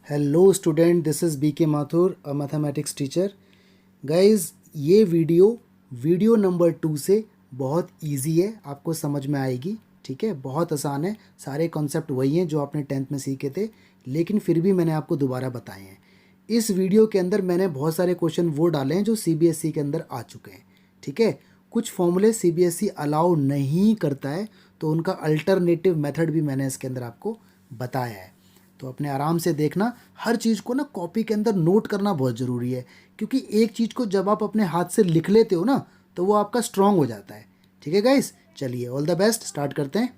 Hello student, this is BK Mathur, a mathematics teacher. Guys, ये video number 2 से बहुत easy है, आपको समझ में आएगी। ठीक है, बहुत आसान है। सारे कॉन्सेप्ट वही हैं जो आपने 10th में सीखे थे, लेकिन फिर भी मैंने आपको दोबारा बताए हैं। इस वीडियो के अंदर मैंने बहुत सारे क्वेश्चन वो डाले हैं जो CBSE के अंदर आ चुके हैं। ठीक है, कुछ फॉर्मूले CBSE अलाउ नहीं करता है, तो उनका अल्टरनेटिव मेथड भी मैंने इसके अंदर आपको बताया है। तो अपने आराम से देखना, हर चीज़ को ना कॉपी के अंदर नोट करना बहुत ज़रूरी है, क्योंकि एक चीज़ को जब आप अपने हाथ से लिख लेते हो ना, तो वो आपका स्ट्रांग हो जाता है। ठीक है गाइस, चलिए ऑल द बेस्ट, स्टार्ट करते हैं।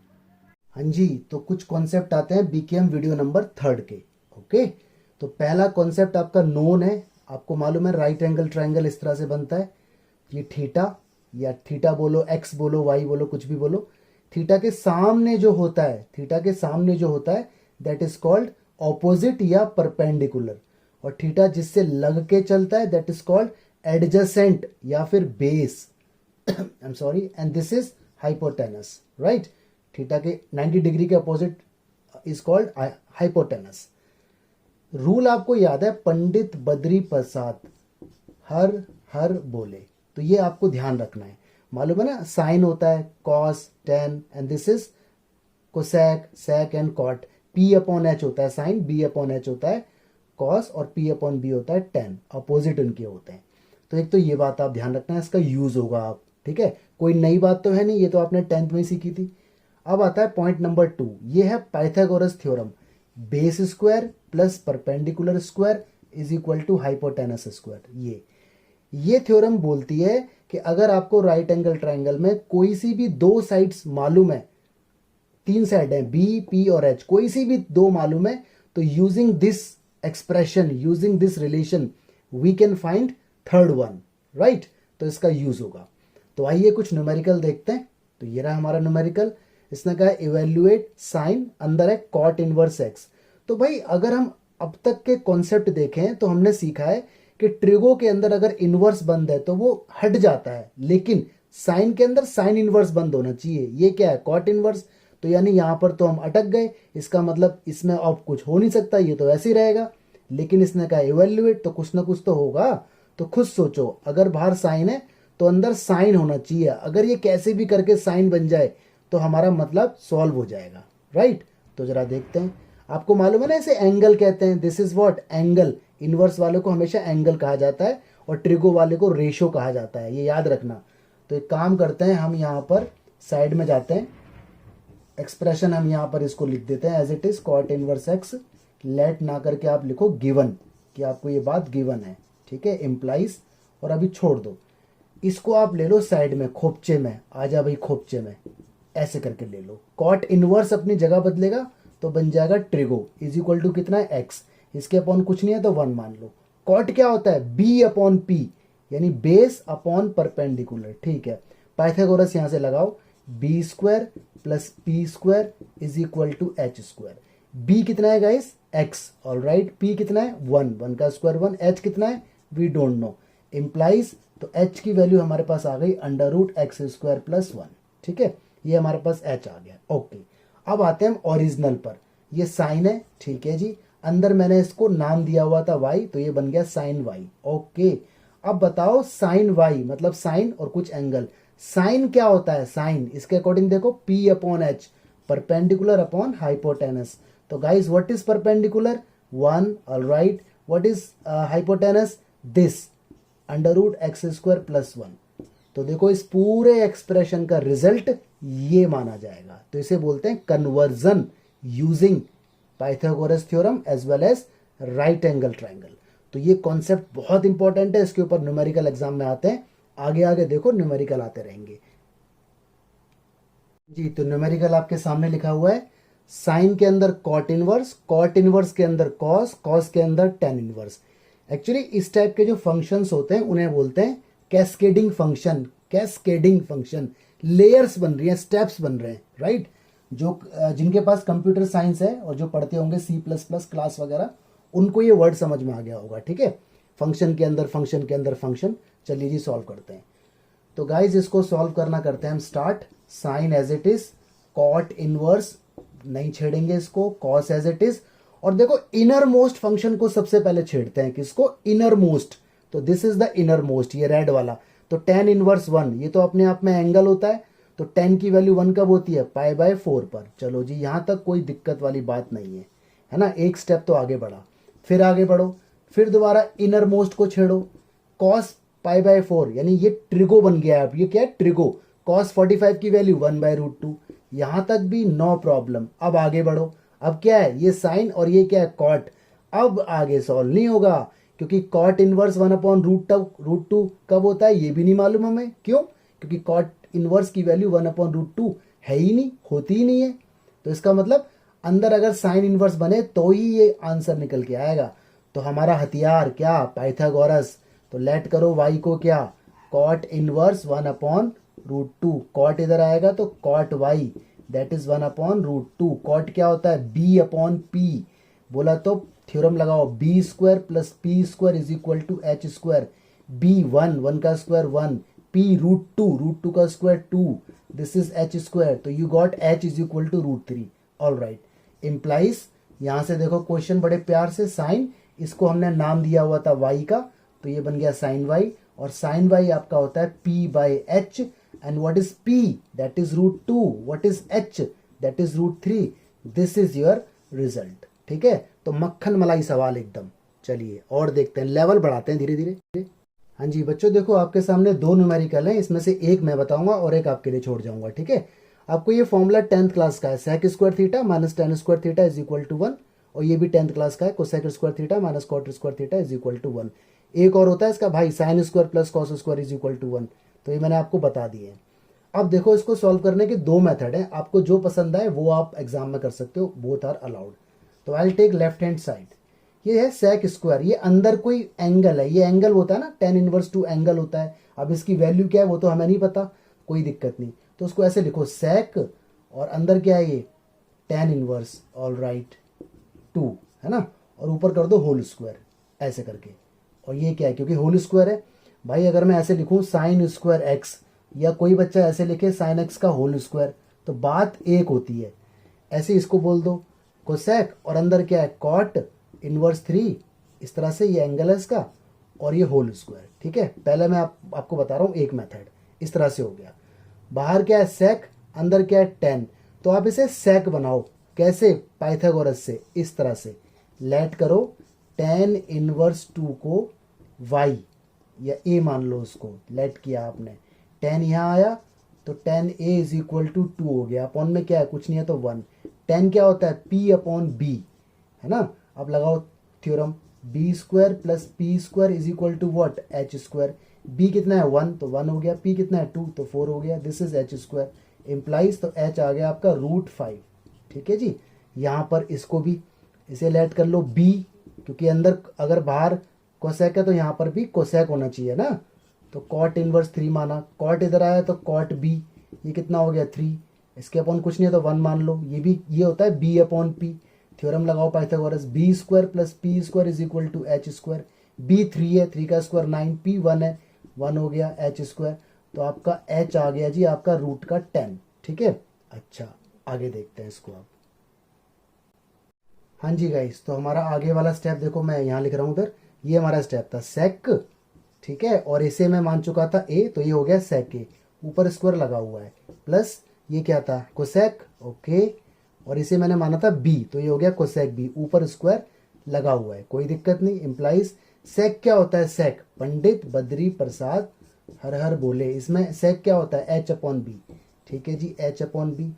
हाँ जी, तो कुछ कॉन्सेप्ट आते हैं BKM वीडियो नंबर 3 के। ओके, तो पहला कॉन्सेप्ट आपका नोन है, आपको मालूम है राइट एंगल ट्रायंगल इस तरह से बनता है। ये थीटा, या थीटा बोलो, एक्स बोलो, वाई बोलो, कुछ भी बोलो। थीटा के सामने जो होता है, थीटा के सामने जो होता है दैट इज कॉल्ड ऑपोजिट या परपेंडिकुलर। और थीटा जिससे लग के चलता है दैट इज कॉल्ड एडजेसेंट या फिर base. I am sorry, and this is hypotenuse, right. Theta के 90 डिग्री के opposite is called hypotenuse. Rule आपको याद है, पंडित बद्री प्रसाद हर हर बोले, तो ये आपको ध्यान रखना है। मालूम है ना, साइन होता है cos, tan, and this is cosec, sec and cot. P upon H होता है साइन, B अपॉन एच होता है कॉस, और P अपॉन बी होता है टेन। अपोजिट उनके होते हैं। तो एक तो ये बात आप ध्यान रखना, इसका यूज होगा आप। ठीक है, कोई नई बात तो है नहीं, ये तो आपने 10th में सीखी थी। अब आता है पॉइंट नंबर 2, ये है Pythagoras theorem. Base square plus perpendicular square is equal to hypotenuse square. ये थ्योरम बोलती है कि अगर आपको राइट एंगल ट्रायंगल में कोई सी भी दो साइड्स मालूम है, 3 साइड है B, P और H, कोई सी भी दो मालूम है, तो using this expression, using this relation, we can find third one, right. तो इसका यूज होगा। तो आइए कुछ न्यूमेरिकल देखते हैं। तो ये रहा हमारा न्यूमेरिकल। इसने कहा इवेल्युएट साइन, अंदर है कॉट इनवर्स एक्स। तो भाई अगर हम अब तक के कॉन्सेप्ट देखें तो हमने सीखा है कि ट्रिगो के अंदर अगर इनवर्स बंद है तो वो हट जाता है, लेकिन साइन के अंदर साइन इनवर्स बंद होना चाहिए। ये क्या है, कॉट इनवर्स। तो यानी यहां पर तो हम अटक गए, इसका मतलब इसमें अब कुछ हो नहीं सकता, ये तो ऐसे ही रहेगा। लेकिन इसने कहा इवेल्युएट, तो कुछ ना कुछ तो होगा। तो खुद सोचो, अगर बाहर साइन है तो अंदर साइन होना चाहिए। अगर ये कैसे भी करके साइन बन जाए तो हमारा मतलब सॉल्व हो जाएगा, राइट। तो जरा देखते हैं। आपको मालूम है ना, इसे एंगल कहते हैं। This is what, angle. Inverse वाले को हमेशा एंगल कहा जाता है और ट्रिगो वाले को रेशो कहा जाता है, ये याद रखना। तो एक काम करते हैं, हम यहाँ पर साइड में जाते हैं। एक्सप्रेशन हम यहाँ पर इसको लिख देते हैं as it is, cot inverse x. Late ना करके आप लिखो गिवन, कि आपको ये बात गिवन है। ठीक है, इम्प्लाइज, और अभी छोड़ दो इसको। आप ले लो साइड में, खोपचे में आ जा भाई, खोपचे में ऐसे करके ले लो। कॉट इनवर्स अपनी जगह बदलेगा तो बन जाएगा ट्रिगो इज इक्वल टू कितना है, एक्स। इसके अपॉन कुछ नहीं है तो 1 मान लो। कॉट क्या होता है, बी अपॉन पी, यानी बेस अपॉन परपेंडिकुलर। ठीक है, पाइथागोरस यहां से लगाओ। B square plus P square is equal to H square. B कितना है guys, x, all right. P कितना है, 1, 1 का स्क्वायर 1। एच कितना है, वी डोंट नो। इंप्लाइज, तो एच की वैल्यू हमारे पास आ गई under root x square plus 1। ठीक है, ये हमारे पास एच आ गया। ओके, अब आते हैं हम ओरिजिनल पर। ये साइन है, ठीक है जी। अंदर मैंने इसको नाम दिया हुआ था वाई, तो ये बन गया साइन वाई। ओके, अब बताओ साइन वाई मतलब साइन और कुछ एंगल। साइन क्या होता है, साइन इसके अकॉर्डिंग देखो, P upon H, perpendicular upon hypotenuse. तो guys what is perpendicular, 1, all right. What is hypotenuse, this, under root x square plus 1। तो देखो इस पूरे एक्सप्रेशन का रिजल्ट ये माना जाएगा। तो इसे बोलते हैं conversion using Pythagoras theorem as well as right angle triangle. तो ये कॉन्सेप्ट बहुत इंपॉर्टेंट है, इसके ऊपर न्यूमेरिकल एग्जाम में आते हैं। आगे आगे देखो न्यूमेरिकल आते रहेंगे जी। तो न्यूमेरिकल आपके सामने लिखा हुआ है, साइन के अंदर कॉट इनवर्स, कॉट इनवर्स के अंदर कॉस, कॉस के अंदर टेन इनवर्स। एक्चुअली इस टाइप के जो फंक्शंस होते हैं उन्हें बोलते हैं cascading function. Cascading function, layers बन रही हैं, स्टेप्स बन रहे हैं, राइट। जो जिनके पास कंप्यूटर साइंस है और जो पढ़ते होंगे C++ क्लास वगैरह, उनको ये वर्ड समझ में आ गया होगा। ठीक है, फंक्शन के अंदर फंक्शन के अंदर फंक्शन। चलिए जी सॉल्व करते हैं। तो गाइज इसको सॉल्व करना करते हैं हम start. Sine as it is, cot inverse नहीं छेड़ेंगे इसको, कॉस एज इट इज, और देखो इनर मोस्ट फंक्शन को सबसे पहले छेड़ते हैं, किसको, इनर मोस्ट। तो this is the inner most, ये रेड वाला। तो tan इनवर्स 1, ये तो अपने आप में एंगल होता है, तो tan की वैल्यू 1 कब होती है, π/4 पर। चलो जी, यहां तक कोई दिक्कत वाली बात नहीं है ना। एक स्टेप तो आगे बढ़ा, फिर आगे बढ़ो, फिर दोबारा इनर मोस्ट को छेड़ो, cos π/4, यानी ये ट्रिगो बन गया है। अब ये क्या है, ट्रिगो। cos 45 की वैल्यू 1/√2, यहां तक भी नो प्रॉब्लम। अब आगे बढ़ो, अब क्या है, ये साइन और ये क्या है, कॉट। अब आगे सॉल्व नहीं होगा, क्योंकि कॉट इनवर्स 1/√2 कब होता है, ये भी नहीं मालूम हमें। क्यों, क्योंकि कॉट इनवर्स की वैल्यू 1/√2 है ही नहीं, होती ही नहीं है। तो इसका मतलब अंदर अगर साइन इनवर्स बने तो ही ये आंसर निकल के आएगा। तो हमारा हथियार क्या, पाइथागोरस। तो लेट करो y को क्या, कॉट इनवर्स 1/√2। कॉट इधर आएगा तो cot y that is 1/√2। Cot क्या होता है, b/p। बोला तो थ्योरम लगाओ, b square plus p square is equal to h square. b 1 का स्क्वायर 1, p √2 का square 2, this is h square. तो you got h is equal to √3। All right, implies, यहां से देखो क्वेश्चन बड़े प्यार से, साइन, इसको हमने नाम दिया हुआ था y का, तो ये बन गया साइन y, और साइन y आपका होता है p/h। And what is p, that is √2, what is h, that is √3। This is your result. ठीक है, तो मक्खन मलाई सवाल एकदम। चलिए और देखते हैं, लेवल बढ़ाते हैं धीरे धीरे। हाँ जी बच्चों, देखो आपके सामने दो न्यूमेरिकल हैं, इसमें से एक मैं बताऊंगा और एक आपके लिए छोड़ जाऊंगा। ठीक है, आपको ये फॉर्मूला 10th क्लास का है, sec square theta minus tan square theta is equal to 1, और ये भी 10th क्लास का है, cosec square theta minus cot square theta is equal to 1। एक और होता है इसका भाई, sin square plus cos square is equal to 1। तो ये मैंने आपको बता दिए हैं। अब देखो, इसको सॉल्व करने के दो मेथड हैं, आपको जो पसंद आए वो आप एग्जाम में कर सकते हो, बोथ आर अलाउड। तो I take left hand side, ये है sec स्क्वायर, ये अंदर कोई एंगल है, ये एंगल होता है ना, tan इनवर्स 2 एंगल होता है। अब इसकी वैल्यू क्या है वो तो हमें नहीं पता, कोई दिक्कत नहीं, तो उसको ऐसे लिखो sec, और अंदर क्या है ये tan इनवर्स, ऑल राइट 2, है ना, और ऊपर कर दो होल स्क्वायर ऐसे करके। और ये क्या है, क्योंकि होल स्क्वायर है भाई, अगर मैं ऐसे लिखूं sin स्क्वायर x, या कोई बच्चा ऐसे लिखे sin x का होल स्क्वायर, तो बात एक होती है। ऐसे इसको बोल दो कोसेक, और अंदर क्या है cot इनवर्स 3, इस तरह से ये एंगल है इसका, और ये होल स्क्वायर। ठीक है, पहले मैं आपको बता रहा हूँ एक मेथड, इस तरह से हो गया। बाहर क्या है sec, अंदर क्या है tan, तो आप इसे sec बनाओ, कैसे, पाइथागोरस से, इस तरह से। लेट करो tan इनवर्स 2 को y या a मान लो उसको, लेट किया आपने, tan यहाँ आया तो tan a is equal to 2 हो गया, अपॉन में क्या है, कुछ नहीं है तो 1। tan क्या होता है, p/b, है ना। अब लगाओ theorem, b square plus p square is equal to what, h square. b कितना है 1, तो 1 हो गया, p कितना है 2, तो 4 हो गया, this is h square. Implies, तो h आ गया आपका √5। ठीक है जी, यहाँ पर इसको भी इसे लेट कर लो b, क्योंकि अंदर अगर बाहर कोसेक है तो यहाँ पर भी कोसेक होना चाहिए ना, तो cot इनवर्स 3 माना, cot इधर आया तो cot b, ये कितना हो गया 3, इसके अपॉन कुछ नहीं है तो 1 मान लो, ये भी ये होता है b/p। थ्योरम लगाओ Pythagoras, b square plus p square is equal to h square. b 3 है, 3 का स्क्वायर 9, p 1 है, 1 हो गया, h स्क्वायर। तो आपका h आ गया जी आपका रूट का 10। ठीक है, अच्छा आगे देखते हैं इसको आप। हाँ जी गाइस, तो हमारा आगे वाला स्टेप देखो, मैं यहाँ लिख रहा हूँ उधर, ये हमारा स्टेप था sec। ठीक है, और इसे मैं मान चुका था a, तो ये हो गया sec a, ऊपर स्क्वायर लगा हुआ है, प्लस ये क्या था कोसेक, ओके, और इसे मैंने माना था b, तो ये हो गया कोसेक b, ऊपर स्क्वायर लगा हुआ है, कोई दिक्कत नहीं। इम्प्लाइज sec क्या होता है, sec, पंडित बद्री प्रसाद हर हर बोले, इसमें sec क्या होता है, h/b। ठीक है जी, h/b,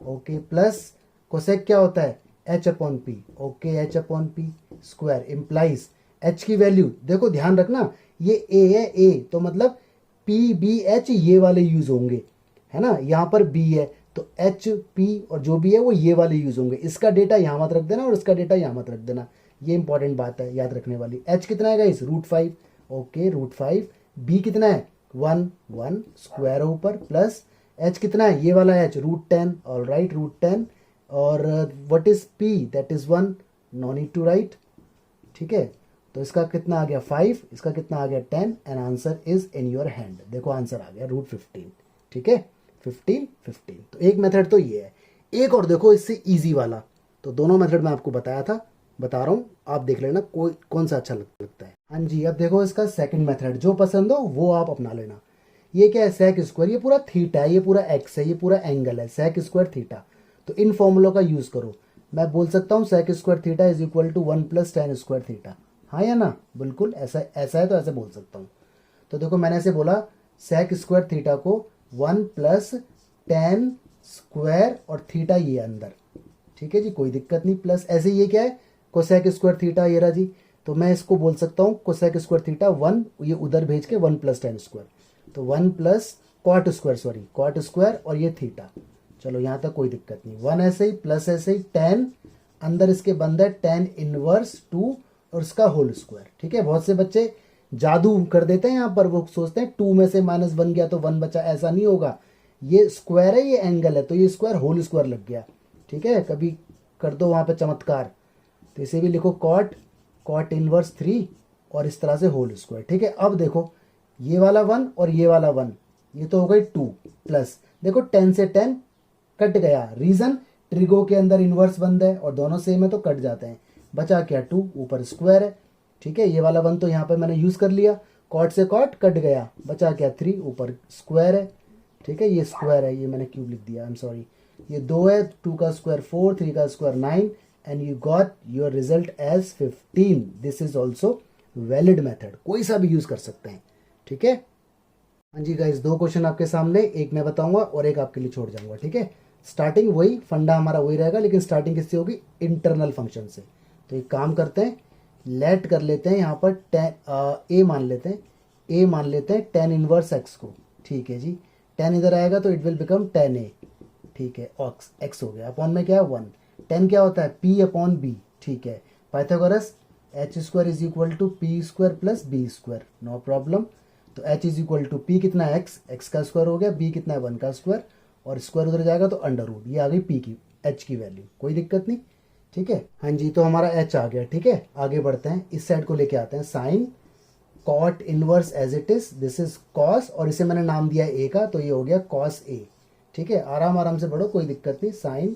ओके, प्लस कोसेक क्या होता है, h/p, okay, h/p square. Implies h की वैल्यू देखो, ध्यान रखना, ये a है, a तो मतलब p/b/h ये वाले यूज होंगे, है ना, यहाँ पर b है तो h p और जो भी है वो ये वाले यूज होंगे। इसका डेटा यहाँ मत रख देना और इसका डेटा यहाँ मत रख देना, ये इंपॉर्टेंट बात है याद रखने वाली। h कितना है गाइस, √5, ओके, √5। b कितना है 1 स्क्वायर ऊपर, प्लस h कितना है, ये वाला h √10, ऑल राइट √10, और what is p, that is 1, no need to write. ठीक है, तो इसका कितना आ गया 5, इसका कितना आ गया 10, and answer is in your hand. देखो आंसर आ गया √15। ठीक है, 15। तो एक मेथड तो ये है, एक और देखो इससे इजी वाला, तो दोनों मेथड मैं आपको बताया था, बता रहा हूँ, आप देख लेना कोई कौन सा अच्छा लगता है। हाँ जी, अब देखो इसका सेकंड मेथड, जो पसंद हो वो आप अपना लेना। ये क्या है, सेक स्क्वायर, ये पूरा थीटा है, ये पूरा एक्स है, ये पूरा एंगल है, सेक स्क्वायर थीटा। तो इन फॉर्मूलों का यूज़ करो। मैं बोल सकता हूँ sec square theta is equal to 1 + tan square theta. हाँ या ना, बिल्कुल ऐसा ऐसा है तो ऐसे बोल सकता हूँ। तो देखो मैंने ऐसे बोला, सेक स्क्वायर थीटा को 1 + tan स्क्वायर और थीटा ये अंदर, ठीक है जी, कोई दिक्कत नहीं। प्लस ऐसे ये क्या है, कोसेक स्क्वायर थीटा, ये रहा जी। तो मैं इसको बोल सकता हूँ कोसेक स्क्वायर थीटा 1, ये उधर भेज के 1 + tan स्क्वायर, तो 1 + कॉट स्क्वायर, कॉट स्क्वायर और ये थीटा। चलो यहाँ तक कोई दिक्कत नहीं। 1 ऐसे ही, प्लस ऐसे ही, टेन अंदर इसके बंद है tan इनवर्स 2 और इसका होल स्क्वायर, ठीक है। बहुत से बच्चे जादू कर देते हैं यहाँ पर, वो सोचते हैं 2 में से -1 गया तो 1 बचा, ऐसा नहीं होगा। ये स्क्वायर है, ये एंगल है, तो ये स्क्वायर होल स्क्वायर लग गया, ठीक है। कभी कर दो वहाँ पे चमत्कार, तो इसे भी लिखो कॉट इनवर्स 3 और इस तरह से होल स्क्वायर, ठीक है। अब देखो ये वाला 1 और ये वाला 1, ये तो हो गई 2 प्लस, देखो 10 से 10 कट गया, रीजन ट्रिगो के अंदर इनवर्स बंद है और दोनों सेम है तो कट जाते हैं। बचा क्या, 2, ऊपर स्क्वायर है, ठीक है। ये वाला 1 तो यहाँ पे मैंने यूज कर लिया, कॉट से कॉट कट गया, बचा क्या 3, ऊपर स्क्वायर है, ठीक है। ये स्क्वायर है, ये मैंने क्यूब लिख दिया, आई एम सॉरी। ये 2 है, 2 का स्क्वायर 4, 3 का square 9 and you got your result as 15। This is also valid method, कोई सा भी यूज कर सकते हैं, ठीक है। हाँ जी गाइस, 2 क्वेश्चन आपके सामने, एक मैं बताऊंगा और एक आपके लिए छोड़ जाऊंगा, ठीक है। स्टार्टिंग वही फंडा हमारा वही रहेगा, लेकिन स्टार्टिंग किससे होगी, इंटरनल फंक्शन से। तो एक काम करते हैं, लेट कर लेते हैं यहाँ पर ए मान लेते हैं, ए मान लेते हैं tan इनवर्स एक्स को, ठीक है जी। tan इधर आएगा तो it will become tan a, ठीक है। एक्स हो गया, अपॉन में क्या है 1, tan क्या होता है p/b, ठीक है। Pythagoras h² is equal to p² plus b², no problem. तो h is equal to p कितना है x का स्क्वायर हो गया, b कितना है 1 का स्क्वायर, और स्क्वायर उधर जाएगा तो अंडर रूट, ये आ गई p की h की वैल्यू, कोई दिक्कत नहीं, ठीक है। हाँ जी, तो हमारा h आ गया, ठीक है। आगे बढ़ते हैं, इस साइड को लेके आते हैं, sine cot inverse as it is, this is cos, और इसे मैंने नाम दिया a का, तो ये हो गया कॉस a, ठीक है। आराम आराम से पढ़ो, कोई दिक्कत नहीं। Sine,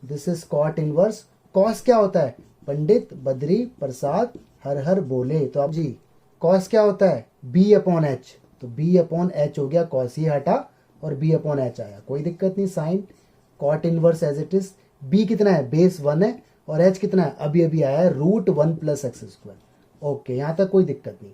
this is cot inverse, cos क्या होता है, पंडित बद्री प्रसाद हर हर बोले, तो आप जी कॉस क्या होता है b/h, तो b/h हो गया कॉस, ये हटा और b/h आया, कोई दिक्कत नहीं। Sine cot inverse as it is, b कितना है, बेस 1 है, और h कितना है, अभी अभी आया है, √1 + x², ओके, यहाँ तक कोई दिक्कत नहीं।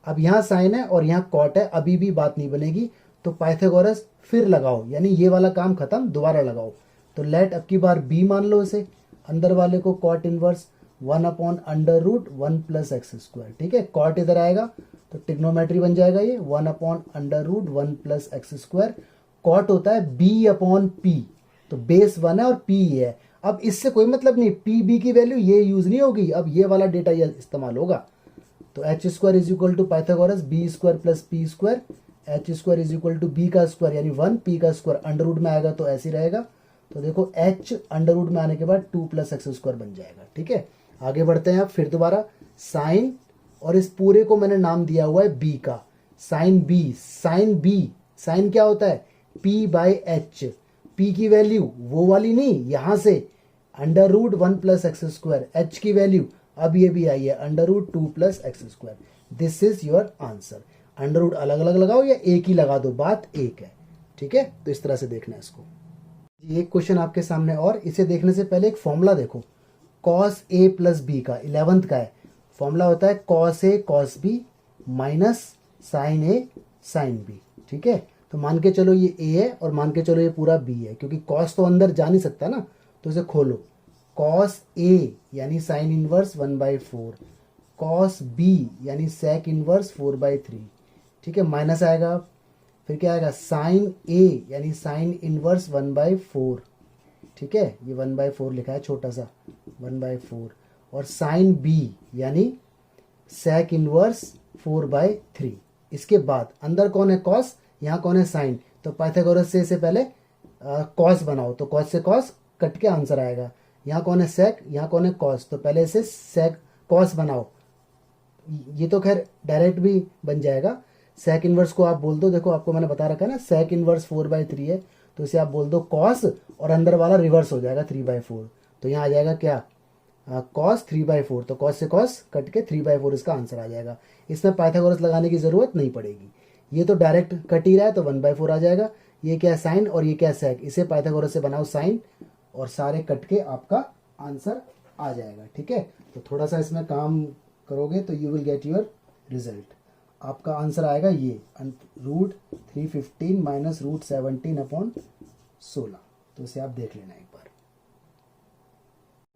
अब यहाँ साइन है और यहाँ कॉट है, अभी भी बात नहीं बनेगी, तो पाइथागोरस फिर लगाओ, यानी ये वाला काम खत्म, दोबारा लगाओ। तो लेट अब की बार b मान लो इसे, अंदर वाले को कॉट इनवर्स 1/√1 + x², ठीक है। कॉट इधर आएगा तो टिग्नोमेट्री बन जाएगा, ये 1/√1 + x²। कॉट होता है b/p, तो बेस 1 है और p है। अब इससे कोई मतलब नहीं, p b की वैल्यू ये यूज नहीं होगी, अब ये वाला डेटा ये इस्तेमाल होगा। तो h² is equal to Pythagoras b² plus p², h² is equal to b का स्क्वायर यानी 1, p का स्क्वायर अंडर रूट में आएगा तो ऐसे ही रहेगा। तो देखो h अंडर रूट में आने के बाद 2 + x² बन जाएगा, ठीक है। आगे बढ़ते हैं, अब फिर दोबारा साइन, और इस पूरे को मैंने नाम दिया हुआ है b का, sine b, sine b, sine क्या होता है p/h, p की वैल्यू वो वाली नहीं, यहां से √1 + x², h की वैल्यू अब ये भी आई है √2 + x²। This is your answer. Under root अलग अलग लगाओ या एक ही लगा दो, बात एक है, ठीक है। तो इस तरह से देखना है इसको। एक क्वेश्चन आपके सामने, और इसे देखने से पहले एक फॉर्मूला देखो, cos a + b का 11th का है, फॉर्मूला होता है cos a cos b minus sin a sin b, ठीक है। तो मान के चलो ये a है और मान के चलो ये पूरा b है, क्योंकि cos तो अंदर जा नहीं सकता ना, तो इसे खोलो। cos a यानी sin इनवर्स 1/4, cos b यानी sec इनवर्स 4/3, ठीक है, माइनस आएगा, फिर क्या आएगा sin a यानी sin इनवर्स 1/4, ठीक है, ये 1/4 लिखा है छोटा सा 1/4, और sin b यानी sec इनवर्स 4/3। इसके बाद अंदर कौन है cos, यहाँ कौन है sin, तो पाइथागोरस से इसे पहले cos बनाओ, तो cos से cos कट के आंसर आएगा। यहाँ कौन है sec, यहाँ कौन है cos, तो पहले इसे sec cos बनाओ, ये तो खैर डायरेक्ट भी बन जाएगा। sec इनवर्स को आप बोल दो, देखो आपको मैंने बता रखा है ना sec इनवर्स 4/3 है, तो इसे आप बोल दो cos, और अंदर वाला रिवर्स हो जाएगा 3/4, तो यहाँ आ जाएगा क्या कॉस 3/4, तो कॉस से कॉस कट के 3/4 इसका आंसर आ जाएगा। इसमें पाइथागोरस लगाने की ज़रूरत नहीं पड़ेगी, ये तो डायरेक्ट कट ही रहा है तो 1/4 आ जाएगा। ये क्या है साइन और ये क्या है सेक, इसे पाइथागोरस से बनाओ साइन और सारे कट के आपका आंसर आ जाएगा। ठीक है, तो थोड़ा सा इसमें काम करोगे तो you will get your result. आपका आंसर आएगा ये √315 माइनस √17/16। तो इसे आप देख लेना एक बार।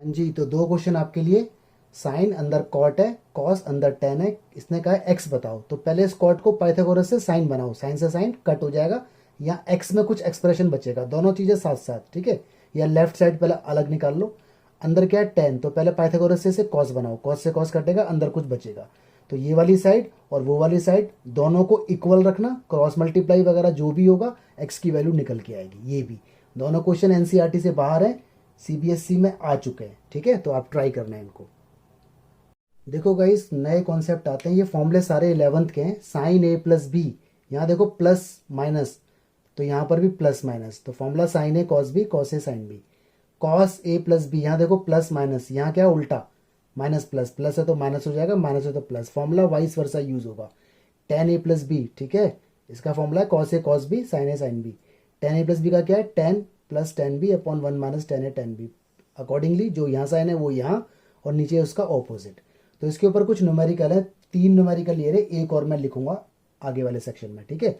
हाँ जी, तो दो क्वेश्चन आपके लिए। साइन अंदर कॉट है, कॉस अंदर टेन है, इसने कहा एक्स बताओ। तो पहले इस कॉट को पाइथागोरस से साइन बनाओ, साइन से साइन कट हो जाएगा, या एक्स में कुछ एक्सप्रेशन बचेगा, दोनों चीजें साथ साथ। ठीक है, या लेफ्ट साइड पहले अलग निकाल लो। अंदर क्या है टेन, तो पहले पाइथागोरस से कॉस बनाओ, कॉस से कॉस कटेगा, अंदर कुछ बचेगा। तो ये वाली साइड और वो वाली साइड दोनों को इक्वल रखना, क्रॉस मल्टीप्लाई वगैरह जो भी होगा एक्स की वैल्यू निकल के आएगी। ये भी दोनों क्वेश्चन एनसीईआरटी से बाहर है, सीबीएसई में आ चुके हैं। ठीक है, तो आप ट्राई करना है इनको। देखो गाइस, नए कॉन्सेप्ट आते हैं, ये फॉर्मूले सारे 11th के हैं। साइन ए प्लस बी, यहाँ देखो प्लस माइनस, तो यहाँ पर भी प्लस माइनस, तो formula sine A cos B, cos A sine B. Cos A plus B, यहाँ देखो प्लस माइनस, यहाँ क्या है उल्टा, माइनस प्लस, प्लस है तो माइनस हो जाएगा, माइनस है तो plus, formula vice versa use होगा। टेन ए प्लस बी, ठीक है, इसका फॉर्मूला है cos A cos B, sine A sine B. Tan A plus B का क्या है, tan plus tan B upon 1 minus tan A tan B. Accordingly जो यहाँ साइन है वो यहाँ, और नीचे उसका ऑपोजिट। तो इसके ऊपर कुछ न्यूमेरिकल है, 3 न्यूमेरिकल ये रहे, एक और मैं लिखूंगा आगे वाले सेक्शन में। ठीक है,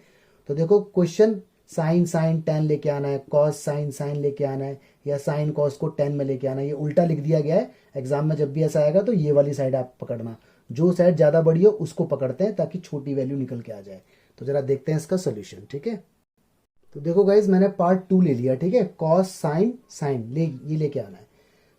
तो देखो क्वेश्चन, साइन साइन टेन लेके आना है, कॉस साइन साइन लेके आना है, या साइन कॉस को 10 में लेके आना है। ये उल्टा लिख दिया गया है, एग्जाम में जब भी ऐसा आएगा तो ये वाली साइड आप पकड़ना, जो साइड ज्यादा बड़ी हो उसको पकड़ते हैं ताकि छोटी वैल्यू निकल के आ जाए। तो जरा देखते हैं इसका सोल्यूशन। ठीक है, तो देखो गाइज, मैंने पार्ट 2 ले लिया। ठीक है, कॉस साइन साइन ये लेके आना है।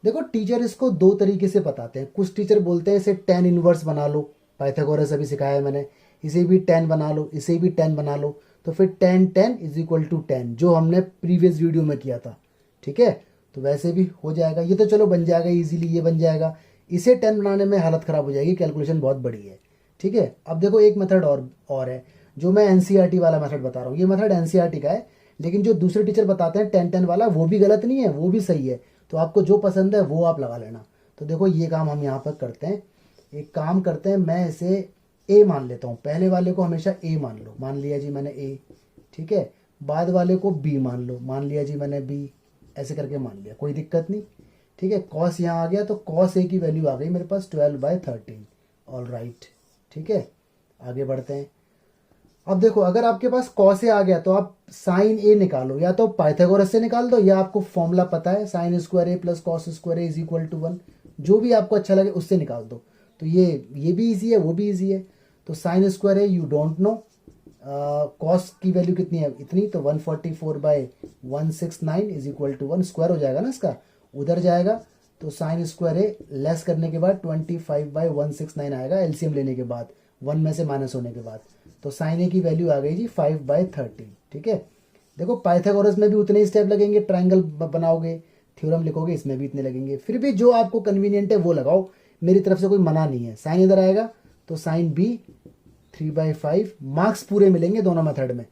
देखो टीचर इसको दो तरीके से बताते हैं। कुछ टीचर बोलते हैं इसे टेन इनवर्स बना लो, पाइथागोरस अभी सिखाया है मैंने, इसे भी 10 बना लो, इसे भी 10 बना लो, तो फिर 10 10 इज इक्वल टू 10, जो हमने प्रीवियस वीडियो में किया था। ठीक है, तो वैसे भी हो जाएगा, ये तो चलो बन जाएगा इजीली, ये बन जाएगा। इसे 10 बनाने में हालत खराब हो जाएगी, कैलकुलेशन बहुत बड़ी है। ठीक है, अब देखो एक मेथड और है, जो मैं एनसीईआरटी वाला मेथड बता रहा हूँ। ये मेथड एनसीईआरटी का है, लेकिन जो दूसरे टीचर बताते हैं 10 10 वाला, वो भी गलत नहीं है, वो भी सही है। तो आपको जो पसंद है वो आप लगा लेना। तो देखो ये काम हम यहाँ पर करते हैं, एक काम करते हैं, मैं इसे ए मान लेता हूँ। पहले वाले को हमेशा ए मान लो, मान लिया जी मैंने ए। ठीक है, बाद वाले को बी मान लो, मान लिया जी मैंने बी। ऐसे करके मान लिया, कोई दिक्कत नहीं। ठीक है, कॉस यहाँ आ गया, तो कॉस ए की वैल्यू आ गई मेरे पास 12/13। ऑल राइट, ठीक है, आगे बढ़ते हैं। अब देखो, अगर आपके पास कॉस ए आ गया तो आप साइन ए निकालो, या तो पाइथागोरस से निकाल दो, या आपको फॉर्मूला पता है sine square a plus cos square a is equal to 1, जो भी आपको अच्छा लगे उससे निकाल दो। तो ये भी इजी है, वो भी इजी है। तो sign square A you don't know, cos की वैल्यू कितनी है, इतनी, तो 144/169 इज इक्वल टू 1, स्क्वायर हो जाएगा ना इसका, उधर जाएगा। तो साइन स्क्वायर ए लेस करने के बाद 25/169 आएगा, एलसीएम लेने के बाद, 1 में से माइनस होने के बाद। तो साइन ए की वैल्यू आ गई जी 5/13। ठीक है, देखो पाइथागोरस में भी उतने ही स्टेप लगेंगे, ट्राइंगल बनाओगे, थ्योरम लिखोगे, इसमें भी इतने लगेंगे। फिर भी जो आपको कन्वीनियंट है वो लगाओ, मेरी तरफ से कोई मना नहीं है। साइन इधर आएगा तो साइन बी 3/5, मार्क्स पूरे मिलेंगे दोनों मेथड में।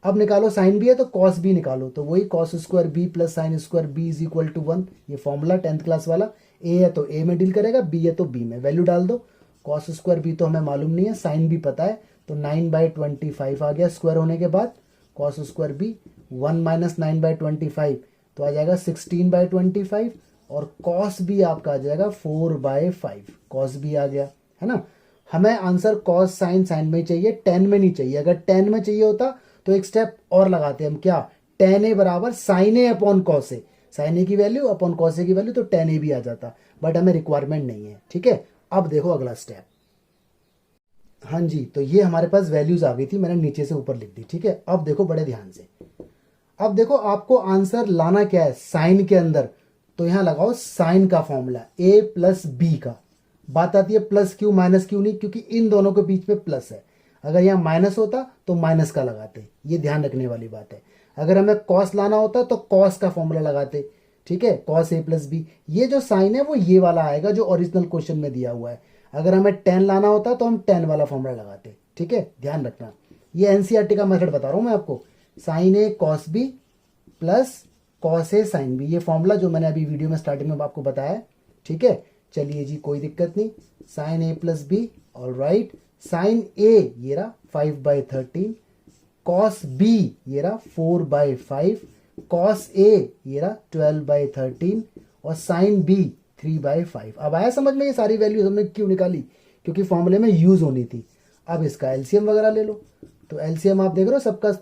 अब निकालो, साइन बी है तो कॉस बी निकालो, तो वही cos square b plus sine square b is equal to 1, ये फॉर्मूला 10th क्लास वाला। ए है तो ए में डील करेगा, बी है तो बी में, वैल्यू डाल दो। कॉस स्क्वायर बी तो हमें मालूम नहीं है, साइन बी पता है, तो 9/25 आ गया स्क्वायर होने के बाद। कॉस स्क्वायर बी 1 माइनस 9/25 तो आ जाएगा 16/25, और कॉस बी आपका आ जाएगा 4/5। कॉस बी आ गया, है ना। हमें आंसर कॉस साइन साइन में चाहिए, 10 में नहीं चाहिए। अगर 10 में चाहिए होता तो एक स्टेप और लगाते हम, क्या, tan ए बराबर sign A upon cos A, sign ए की वैल्यू अपॉन कॉस ए की वैल्यू, तो tan ए भी आ जाता, बट हमें रिक्वायरमेंट नहीं है। ठीक है, अब देखो अगला स्टेप। हाँ जी, तो ये हमारे पास वैल्यूज आ गई थी, मैंने नीचे से ऊपर लिख दी। ठीक है, अब देखो बड़े ध्यान से, अब देखो आपको आंसर लाना क्या है साइन के अंदर, तो यहां लगाओ साइन का फॉर्मूला a प्लस बी का। बात आती है प्लस क्यों माइनस क्यों नहीं, क्योंकि इन दोनों के बीच में प्लस है। अगर यहाँ माइनस होता तो माइनस का लगाते, ये ध्यान रखने वाली बात है। अगर हमें कॉस लाना होता तो कॉस का फॉर्मूला लगाते। ठीक है, कॉस ए प्लस बी, ये जो साइन है वो ये वाला आएगा जो ओरिजिनल क्वेश्चन में दिया हुआ है। अगर हमें 10 लाना होता तो हम 10 वाला फॉर्मूला लगाते। ठीक है, ध्यान रखना, ये एनसीईआरटी का मेथड बता रहा हूं मैं आपको। Sign A cos B plus cos A sine B, ये फॉर्मूला जो मैंने अभी वीडियो में स्टार्टिंग में आपको बताया। ठीक है, चलिए जी कोई दिक्कत नहीं, sine A plus B, all right. Sine A ये रहा 5/13, कॉस बी ये रहा 4/5, कॉस ए ये रहा 12/13 और साइन बी 3/5। अब आया समझ में ये सारी वैल्यूज हमने क्यों निकाली, क्योंकि फॉर्मूले में यूज होनी थी। अब इसका एलसीएम वगैरह ले लो, तो एलसीएम आप देख रहे हो सबका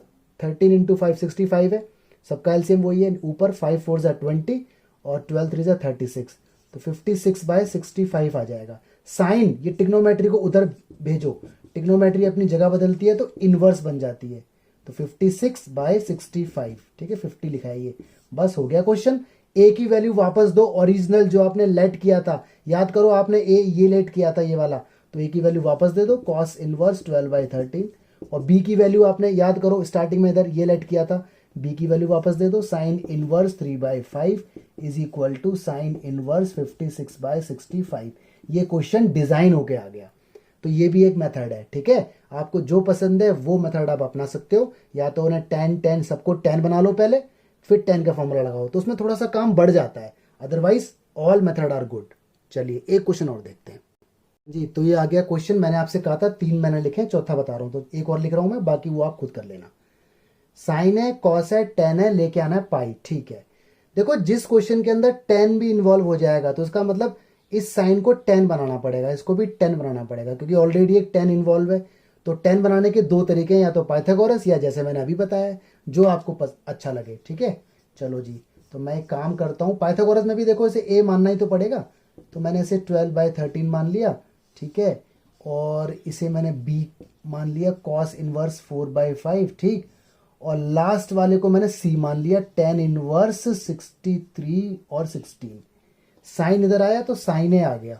13 × 5 65 है, सबका एलसीएम वही है, ऊपर 5 4 ज़ा 20 और 12 3 ज़ा 36, तो 56/65 आ जाएगा। साइन ये टिग्नोमेट्री को उधर भेजो, टिग्नोमेट्री अपनी जगह बदलती है तो इनवर्स बन जाती है, तो 56/65, ठीक है 50 लिखा है ये। बस हो गया क्वेश्चन। ए की वैल्यू वापस दो, ओरिजिनल जो आपने लेट किया था, याद करो आपने ए ये लेट किया था ये वाला, तो ए की वैल्यू वापस दे दो, कॉस इनवर्स 12/13। और बी की वैल्यू आपने याद करो स्टार्टिंग में इधर ये लेट किया था, बी की वैल्यू वापस दे दो, sine inverse 3/5 is equal to sine inverse 56/65। ये क्वेश्चन डिजाइन होके आ गया। तो ये भी एक मेथड है, ठीक है। आपको जो पसंद है वो मेथड आप अपना सकते हो, या तो उन्हें 10 सबको 10 बना लो पहले, फिर 10 का फॉर्मूला लगाओ, तो उसमें थोड़ा सा काम बढ़ जाता है, otherwise all method are good. चलिए एक क्वेश्चन और देखते हैं जी। तो ये आ गया क्वेश्चन, मैंने आपसे कहा था 3 मैंने लिखे, चौथा बता रहा हूं, तो एक और लिख रहा हूं मैं, बाकी वो आप खुद कर लेना। साइन है, कॉस है, टेन है, लेके आना है पाई, ठीक है। देखो जिस क्वेश्चन के अंदर 10 भी इन्वॉल्व हो जाएगा तो इसका मतलब इस साइन को 10 बनाना पड़ेगा, इसको भी 10 बनाना पड़ेगा, क्योंकि ऑलरेडी एक 10 इन्वॉल्व है। तो 10 बनाने के 2 तरीके हैं, या तो पाइथागोरस या जैसे मैंने अभी बताया, जो आपको अच्छा लगे, ठीक है। चलो जी, तो मैं एक काम करता हूँ, पाइथागोरस में भी देखो इसे ए मानना ही तो पड़ेगा, तो मैंने इसे 12/13 मान लिया, ठीक है। और इसे मैंने बी मान लिया, कॉस इनवर्स 4/5, ठीक। और लास्ट वाले को मैंने सी मान लिया, टेन इनवर्स 63 और 16। साइन इधर आया तो साइन ए आ गया,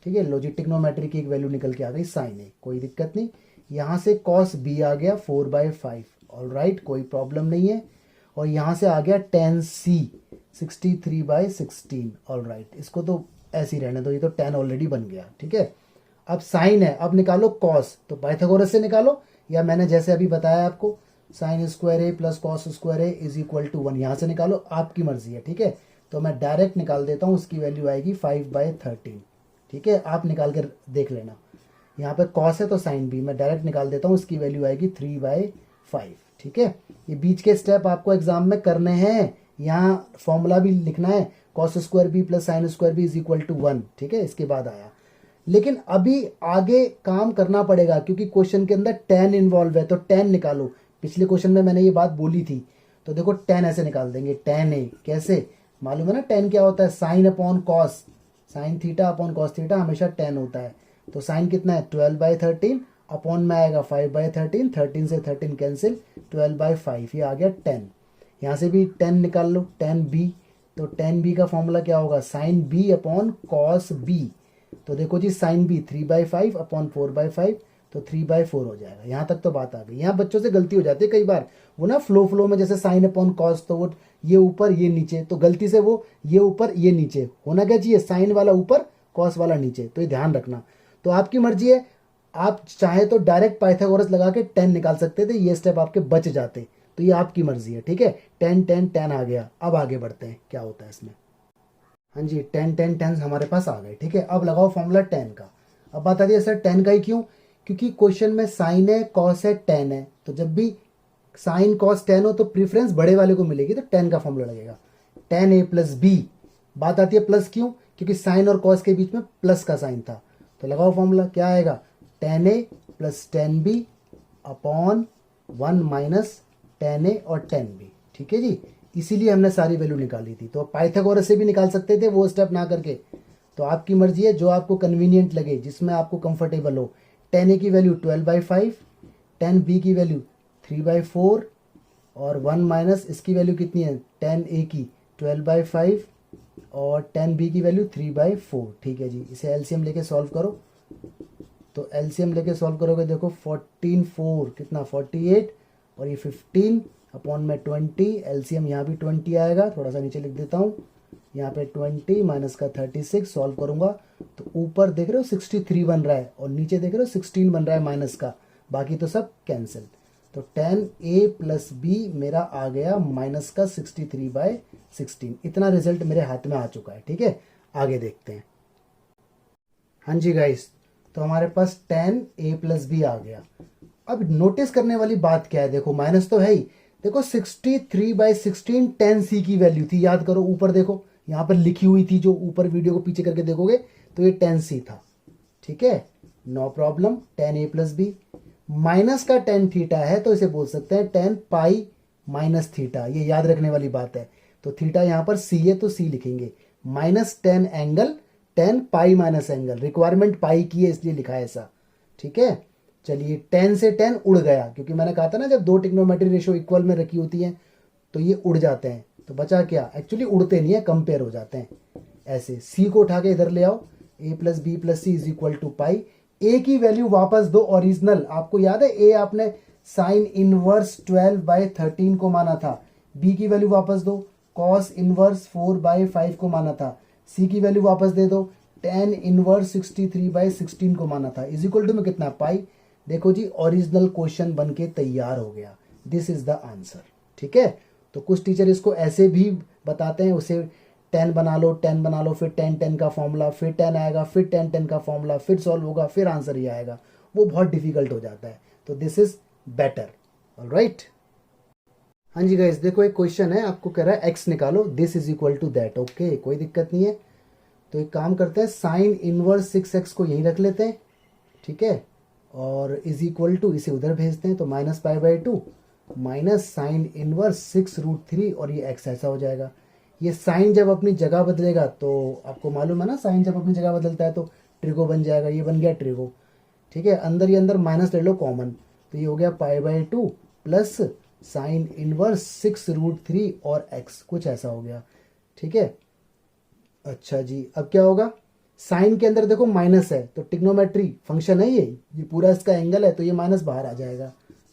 ठीक है। लॉजिक टिग्नोमेट्री की एक वैल्यू निकल के आ गई साइन ए, कोई दिक्कत नहीं। यहां से कॉस बी आ गया 4/5, ऑल राइट, कोई प्रॉब्लम नहीं है। और यहां से आ गया टेन सी 63/16, ऑल राइट, इसको तो ऐसे ही रहने दो, ये तो 10 ऑलरेडी बन गया, ठीक है। अब साइन है, अब निकालो कॉस, तो पाइथागोरस से निकालो, या मैंने जैसे अभी बताया आपको, sine square a plus cos square a is equal to 1, यहां से निकालो, आपकी मर्जी है, ठीक है। तो मैं डायरेक्ट निकाल देता हूं, उसकी वैल्यू आएगी 5/13, ठीक है। आप निकाल कर देख लेना, यहाँ पे कॉस है तो साइन बी, मैं डायरेक्ट निकाल देता हूँ, इसकी वैल्यू आएगी 3/5, ठीक है। ये बीच के स्टेप आपको एग्जाम में करने हैं, यहाँ फॉर्मूला भी लिखना है, cos square b plus sine square b is equal to 1, ठीक है, इसके बाद आया। लेकिन अभी आगे काम करना पड़ेगा, क्योंकि क्वेश्चन के अंदर 10 इन्वॉल्व है, तो 10 निकालो। पिछले क्वेश्चन में मैंने ये बात बोली थी, तो देखो 10 ऐसे निकाल देंगे, 10 ए कैसे, मालूम है ना 10 क्या होता है, sine upon cos, sine theta upon cos theta हमेशा 10 होता है। तो साइन कितना है 12/13, अपॉन में आएगा 5/13, 13 से 13 कैंसिल, 12/5, ये आ गया 10। यहाँ से भी 10 निकाल लो, 10b, तो 10b का फॉर्मूला क्या होगा, sine b upon cos b. तो देखो जी साइन बी 3/5 अपॉन 4/5, तो 3/4 हो जाएगा। यहाँ तक तो बात आ गई। यहाँ बच्चों से गलती हो जाती है कई बार, वो ना फ्लो में जैसे साइन अपॉन कॉस, तो वो ये ऊपर ये नीचे, तो गलती से वो ये ऊपर ये नीचे होना क्या चाहिए, साइन वाला ऊपर कॉस वाला नीचे, तो ये ध्यान रखना। तो आपकी मर्जी है, आप चाहे तो डायरेक्ट पाइथागोरस लगा के 10 निकाल सकते थे, ये स्टेप आपके बच जाते, तो ये आपकी मर्जी है, ठीक है। 10 10 10 आ गया। अब आगे बढ़ते हैं, क्या होता है इसमें। हाँ जी, 10 10 10 हमारे पास आ गए, ठीक है। अब लगाओ फॉर्मूला 10 का। अब बता दिया सर 10 का ही क्यों, क्योंकि क्वेश्चन में साइन है, कॉस है, 10 है, तो जब भी साइन कॉस 10 हो तो प्रीफरेंस बड़े वाले को मिलेगी, तो 10 का फॉर्मूला लगेगा, 10a प्लस बी। बात आती है प्लस क्यों, क्योंकि साइन और कॉस के बीच में प्लस का साइन था, तो लगाओ फॉर्मूला, क्या आएगा 10a plus 10b upon 1 minus 10a और 10b, ठीक है जी। इसीलिए हमने सारी वैल्यू निकाली थी। तो पाइथागोरस से भी निकाल सकते थे, वो स्टेप ना करके, तो आपकी मर्जी है, जो आपको कन्वीनियंट लगे, जिसमें आपको कंफर्टेबल हो। 10a की वैल्यू 12/5, 10b की वैल्यू 3/4 और 1 माइनस इसकी वैल्यू कितनी है 10a की 12/5 और 10b की वैल्यू 3/4, ठीक है जी। इसे एलसीएम लेके सॉल्व करो, तो एलसीएम लेके सॉल्व करोगे, देखो 14 4 कितना 48 और ये 15 अपॉन में 20, एलसीएम यहाँ भी 20 आएगा, थोड़ा सा नीचे लिख देता हूँ, यहाँ पे 20 माइनस का 36, सॉल्व करूंगा तो ऊपर देख रहे हो 63 बन रहा है और नीचे देख रहे हो 16 बन रहा है माइनस का, बाकी तो सब कैंसिल। तो 10a प्लस बी मेरा आ गया माइनस का 63/16। इतना रिजल्ट मेरे हाथ में आ चुका है, ठीक है। आगे देखते हैं। हाँ जी गाइस, तो हमारे पास tan a प्लस बी आ गया। अब नोटिस करने वाली बात क्या है, देखो माइनस तो है ही। देखो 63/16 tan c की वैल्यू थी, याद करो ऊपर देखो यहाँ पर लिखी हुई थी, जो ऊपर वीडियो को पीछे करके देखोगे तो ये tan c था। ठीक है, no problem, tan a plus b. Minus का tan थीटा है तो इसे बोल सकते हैं tan पाई माइनस थीटा, ये याद रखने वाली बात है। तो थीटा यहाँ पर c है तो c लिखेंगे, minus tan angle tan pi minus angle, requirement pi की है इसलिए लिखा है ऐसा। ठीक है, चलिए tan से tan उड़ गया, क्योंकि मैंने कहा था ना जब दो ट्रिग्नोमेट्री रेशियो इक्वल में रखी होती हैं तो ये उड़ जाते हैं। तो बचा क्या, एक्चुअली उड़ते नहीं है, कंपेयर हो जाते हैं। ऐसे c को उठा के इधर ले आओ, a plus b plus c is equal to pi. a की वैल्यू वापस दो ओरिजिनल, आपको याद है a आपने साइन इनवर्स 12/13 को माना था। b की वैल्यू वापस दो, कॉस इनवर्स 4/5 को माना था। c की वैल्यू वापस दे दो, tan इनवर्स 63/16 को माना था। इज इक्वल टू में कितना, पाई। देखो जी, ओरिजिनल क्वेश्चन बन के तैयार हो गया, दिस इज द आंसर। ठीक है, तो कुछ टीचर इसको ऐसे भी बताते हैं, उसे tan बना लो, tan बना लो, फिर tan का फॉर्मूला, फिर tan आएगा, फिर tan का फॉर्मूला, फिर सॉल्व होगा, फिर आंसर ही आएगा। वो बहुत डिफिकल्ट हो जाता है, तो दिस इज बेटर। ऑलराइट, हाँ जी गाइस, देखो एक क्वेश्चन है, आपको कह रहा है x निकालो, this is equal to that. Okay, कोई दिक्कत नहीं है। तो एक काम करते हैं, साइन इनवर्स 6x को यहीं रख लेते हैं। ठीक है, और इज इक्वल टू इसे उधर भेजते हैं, तो -π/2 माइनस साइन इनवर्स 6√3 और ये x ऐसा हो जाएगा। ये साइन जब अपनी जगह बदलेगा तो आपको मालूम है ना, साइन जब अपनी जगह बदलता है तो ट्रिगो बन जाएगा, ये बन गया ट्रिगो। ठीक है, अंदर ही अंदर माइनस ले लो कॉमन, तो ये हो गया π/2 प्लस साइन इनवर्स 6√3 और x, कुछ ऐसा हो गया। ठीक है, अच्छा जी, अब क्या होगा, साइन के अंदर देखो माइनस है तो ट्रिग्नोमेट्री फंक्शन है ये पूरा इसका एंगल है, तो ये माइनस बाहर आ जाएगा।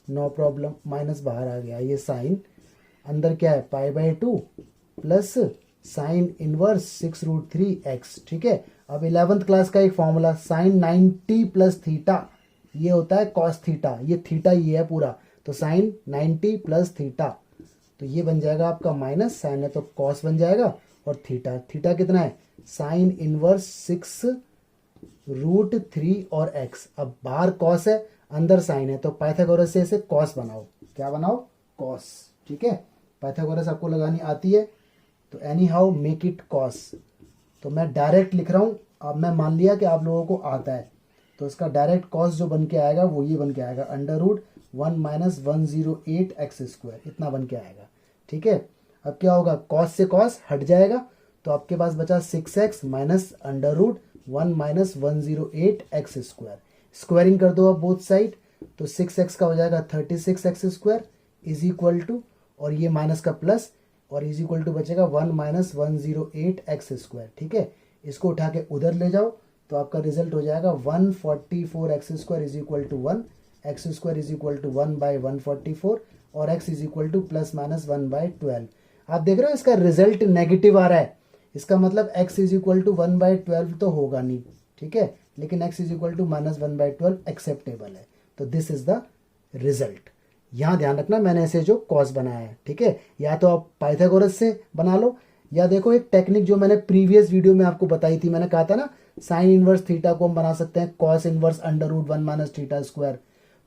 नो प्रॉब्लम, माइनस बाहर आ गया। ये साइन अंदर क्या है, π/2 प्लस साइन इनवर्स 6√3x। ठीक है, अब 11th क्लास का एक फॉर्मूला, साइन 90 प्लस थीटा, ये होता है कॉस थीटा, ये थीटा ये है पूरा, तो साइन 90 प्लस थीटा, तो ये बन जाएगा आपका माइनस, साइन है तो कॉस बन जाएगा, और थीटा, थीटा कितना है, साइन इनवर्स 6√3 और x। अब बाहर कॉस है, अंदर साइन है, तो पाइथागोरस से इसे कॉस बनाओ। क्या बनाओ, कॉस। ठीक है, पाइथागोरस आपको लगानी आती है, तो any how make it cos. तो मैं डायरेक्ट लिख रहा हूँ, अब मैं मान लिया कि आप लोगों को आता है, तो इसका डायरेक्ट कॉस जो बन के आएगा वो ये बन के आएगा, √1 - 108x², इतना बन के आएगा। ठीक है, अब क्या होगा, कॉस से कॉस हट जाएगा, तो आपके पास बचा 6x माइनस √1 - 108x²। स्क्वायरिंग कर दो अब बोथ साइड, तो 6x का हो जाएगा 36x² इज इक्वल टू, और ये माइनस का प्लस, और इज इक्वल टू बचेगा 1 - 108x²। ठीक है, इसको उठा के उधर ले जाओ, तो आपका रिजल्ट हो जाएगा 144x² is equal to 1, x² is equal to 1/144, और x इज इक्वल टू +-1/12। आप देख रहे हो इसका रिजल्ट नेगेटिव आ रहा है, इसका मतलब x इज इक्वल टू 1/12 तो होगा नहीं। ठीक है, लेकिन x is equal to -1/12 acceptable है, तो दिस इज द रिजल्ट। यहाँ ध्यान रखना, मैंने ऐसे जो कॉस बनाया है। ठीक है, या तो आप पाइथागोरस से बना लो, या देखो एक टेक्निक जो मैंने प्रीवियस वीडियो में आपको बताई थी, मैंने कहा था ना साइन इनवर्स थीटा को हम बना सकते हैं कॉस इनवर्स √1 - θ²।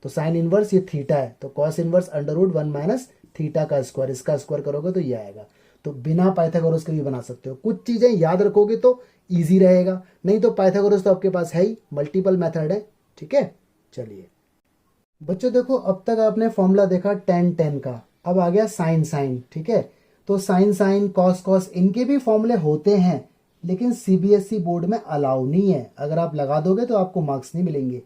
तो साइन इनवर्स ये थीटा है, तो कॉस इनवर्स √1 - थीटा का स्क्वायर, इसका स्क्वायर करोगे तो ये आएगा। तो बिना पाइथागोरस के भी बना सकते हो, कुछ चीजें याद रखोगे तो इजी रहेगा, नहीं तो पाइथागोरस तो आपके पास है ही, मल्टीपल मेथड है। ठीक है, चलिए बच्चों देखो, अब तक आपने फॉर्मूला देखा tan का, अब आ गया साइन। ठीक है, तो साइन कॉस इनके भी फॉर्मूले होते हैं, लेकिन सीबीएसई बोर्ड में अलाउ नहीं है, अगर आप लगा दोगे तो आपको मार्क्स नहीं मिलेंगे।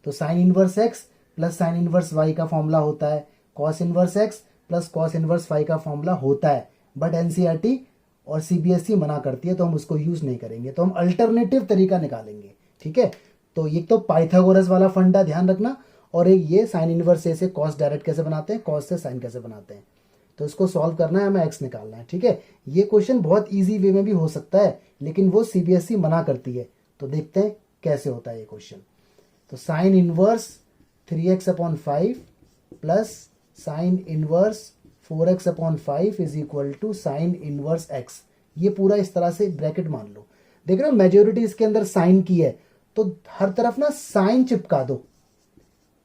तो sine inverse x plus sine inverse y का फॉर्मूला होता है, cos inverse x plus cos inverse y का फॉर्मूला होता है, बट एनसीईआरटी और सीबीएसई मना करती है, तो हम उसको यूज नहीं करेंगे, तो हम अल्टरनेटिव तरीका निकालेंगे। ठीक है, तो ये तो पाइथागोरस वाला फंडा ध्यान रखना, और एक ये साइन इनवर्स से कॉस डायरेक्ट कैसे बनाते हैं, कॉस से साइन कैसे बनाते हैं, तो इसको सॉल्व करना है, हमें x निकालना है। ठीक है, ये क्वेश्चन बहुत इजी वे में भी हो सकता है, लेकिन वो सीबीएसई मना करती है, तो देखते हैं कैसे होता है ये क्वेश्चन। तो sine inverse 3x/5 plus sine inverse 4x/5 is equal to sine inverse x। ये पूरा इस तरह से ब्रैकेट मान लो, देख रहे हो मेजोरिटी इसके अंदर साइन की है, तो हर तरफ ना साइन चिपका दो,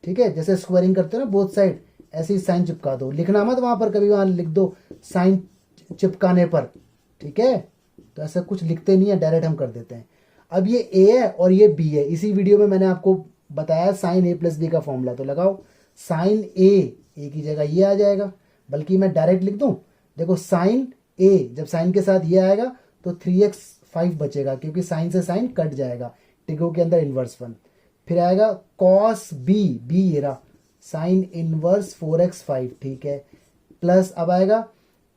ठीक है, जैसे स्क्वायरिंग करते हो ना बोथ साइड, ऐसे ही साइन चिपका दो। लिखना मत वहां पर, कभी वहां लिख दो साइन चिपकाने पर, ठीक है, तो ऐसा कुछ लिखते नहीं है, डायरेक्ट हम कर देते हैं। अब ये ए है और ये बी है, इसी वीडियो में मैंने आपको बताया साइन ए प्लस बी का फॉर्मूला, तो लगाओ साइन ए की जगह ये आ जाएगा, बल्कि मैं डायरेक्ट लिख दूं, देखो साइन ए, जब साइन के साथ ये आएगा तो 3x5 बचेगा, क्योंकि साइन से साइन कट जाएगा, टिको के अंदर इनवर्स 1। फिर आएगा कॉस बी ये रहा, साइन इनवर्स 4x5, ठीक है, प्लस अब आएगा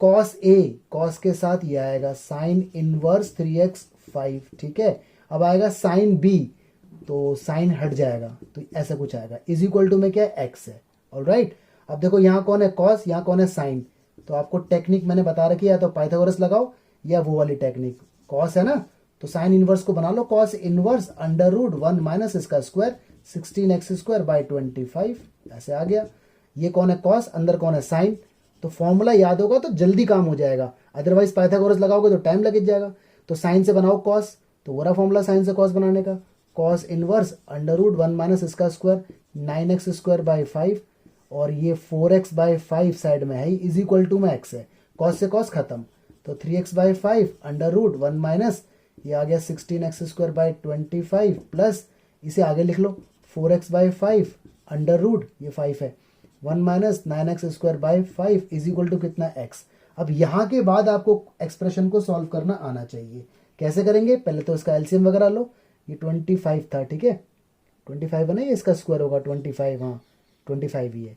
कॉस ए, कॉस के साथ ये आएगा साइन इनवर्स 3x5, ठीक है। अब आएगा साइन बी, तो साइन हट जाएगा, तो ऐसा कुछ आएगा, इज इक्वल टू में क्या है, एक्स है। ऑलराइट, अब देखो यहाँ कौन है कॉस, यहाँ कौन है साइन, तो आपको टेक्निक मैंने बता रखी है, या तो पाइथागोरस लगाओ या वो वाली टेक्निक, कॉस है ना, तो साइन इनवर्स को बना लो cos inverse under root 1 minus इसका स्क्वायर 16x² बाई 25, ऐसे आ गया। ये कौन है कॉस, अंदर कौन है साइन, तो फॉर्मूला याद होगा तो जल्दी काम हो जाएगा, अदरवाइज पाइथागोरस लगाओगे तो टाइम लग जाएगा। तो साइन से बनाओ कॉस, तो वो रहा फॉर्मूला साइन से कॉस बनाने का, cos inverse under root 1 minus इसका स्क्वायर 9x² बाई 5, और ये 4x बाई 5 साइड में है, इज इक्वल टू में x है, कॉस से कॉस खत्म, तो 3x by 5 under root 1 minus ये आ गया 16x² बाई 25, प्लस इसे आगे लिख लो 4x बाई 5 अंडर रूट ये 5 है 1 minus 9x² by 5 is equal to कितना x। अब यहाँ के बाद आपको एक्सप्रेशन को सॉल्व करना आना चाहिए। कैसे करेंगे, पहले तो इसका एलसीएम वगैरह लो, ये 25 था, ठीक है, 25 है ना, ये इसका स्क्वायर होगा 25, हाँ 25 ही है,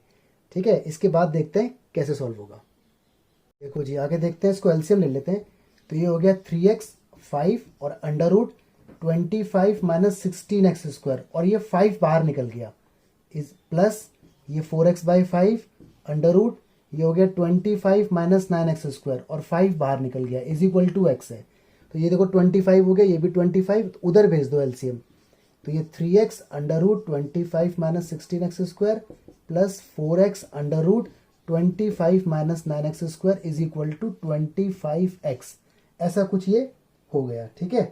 ठीक है। इसके बाद देखते हैं कैसे सॉल्व होगा। देखो जी आगे देखते हैं, इसको एलसीएम ले लेते हैं, तो ये हो गया 3x5 और अंडर रूट 25 माइनस 16x², और ये 5 बाहर निकल गया, इस प्लस ये 4x बाई 5 अंडर रूट ये हो गया 25 माइनस 9x², और 5 बाहर निकल गया, इज इक्वल टू x है। तो ये देखो 25 हो गया, ये भी 25, तो उधर भेज दो एलसीएम, तो ये 3x under root 25 minus 16x² plus 4x under root 25 minus 9x² is equal to 25x, ऐसा कुछ ये हो गया, ठीक है।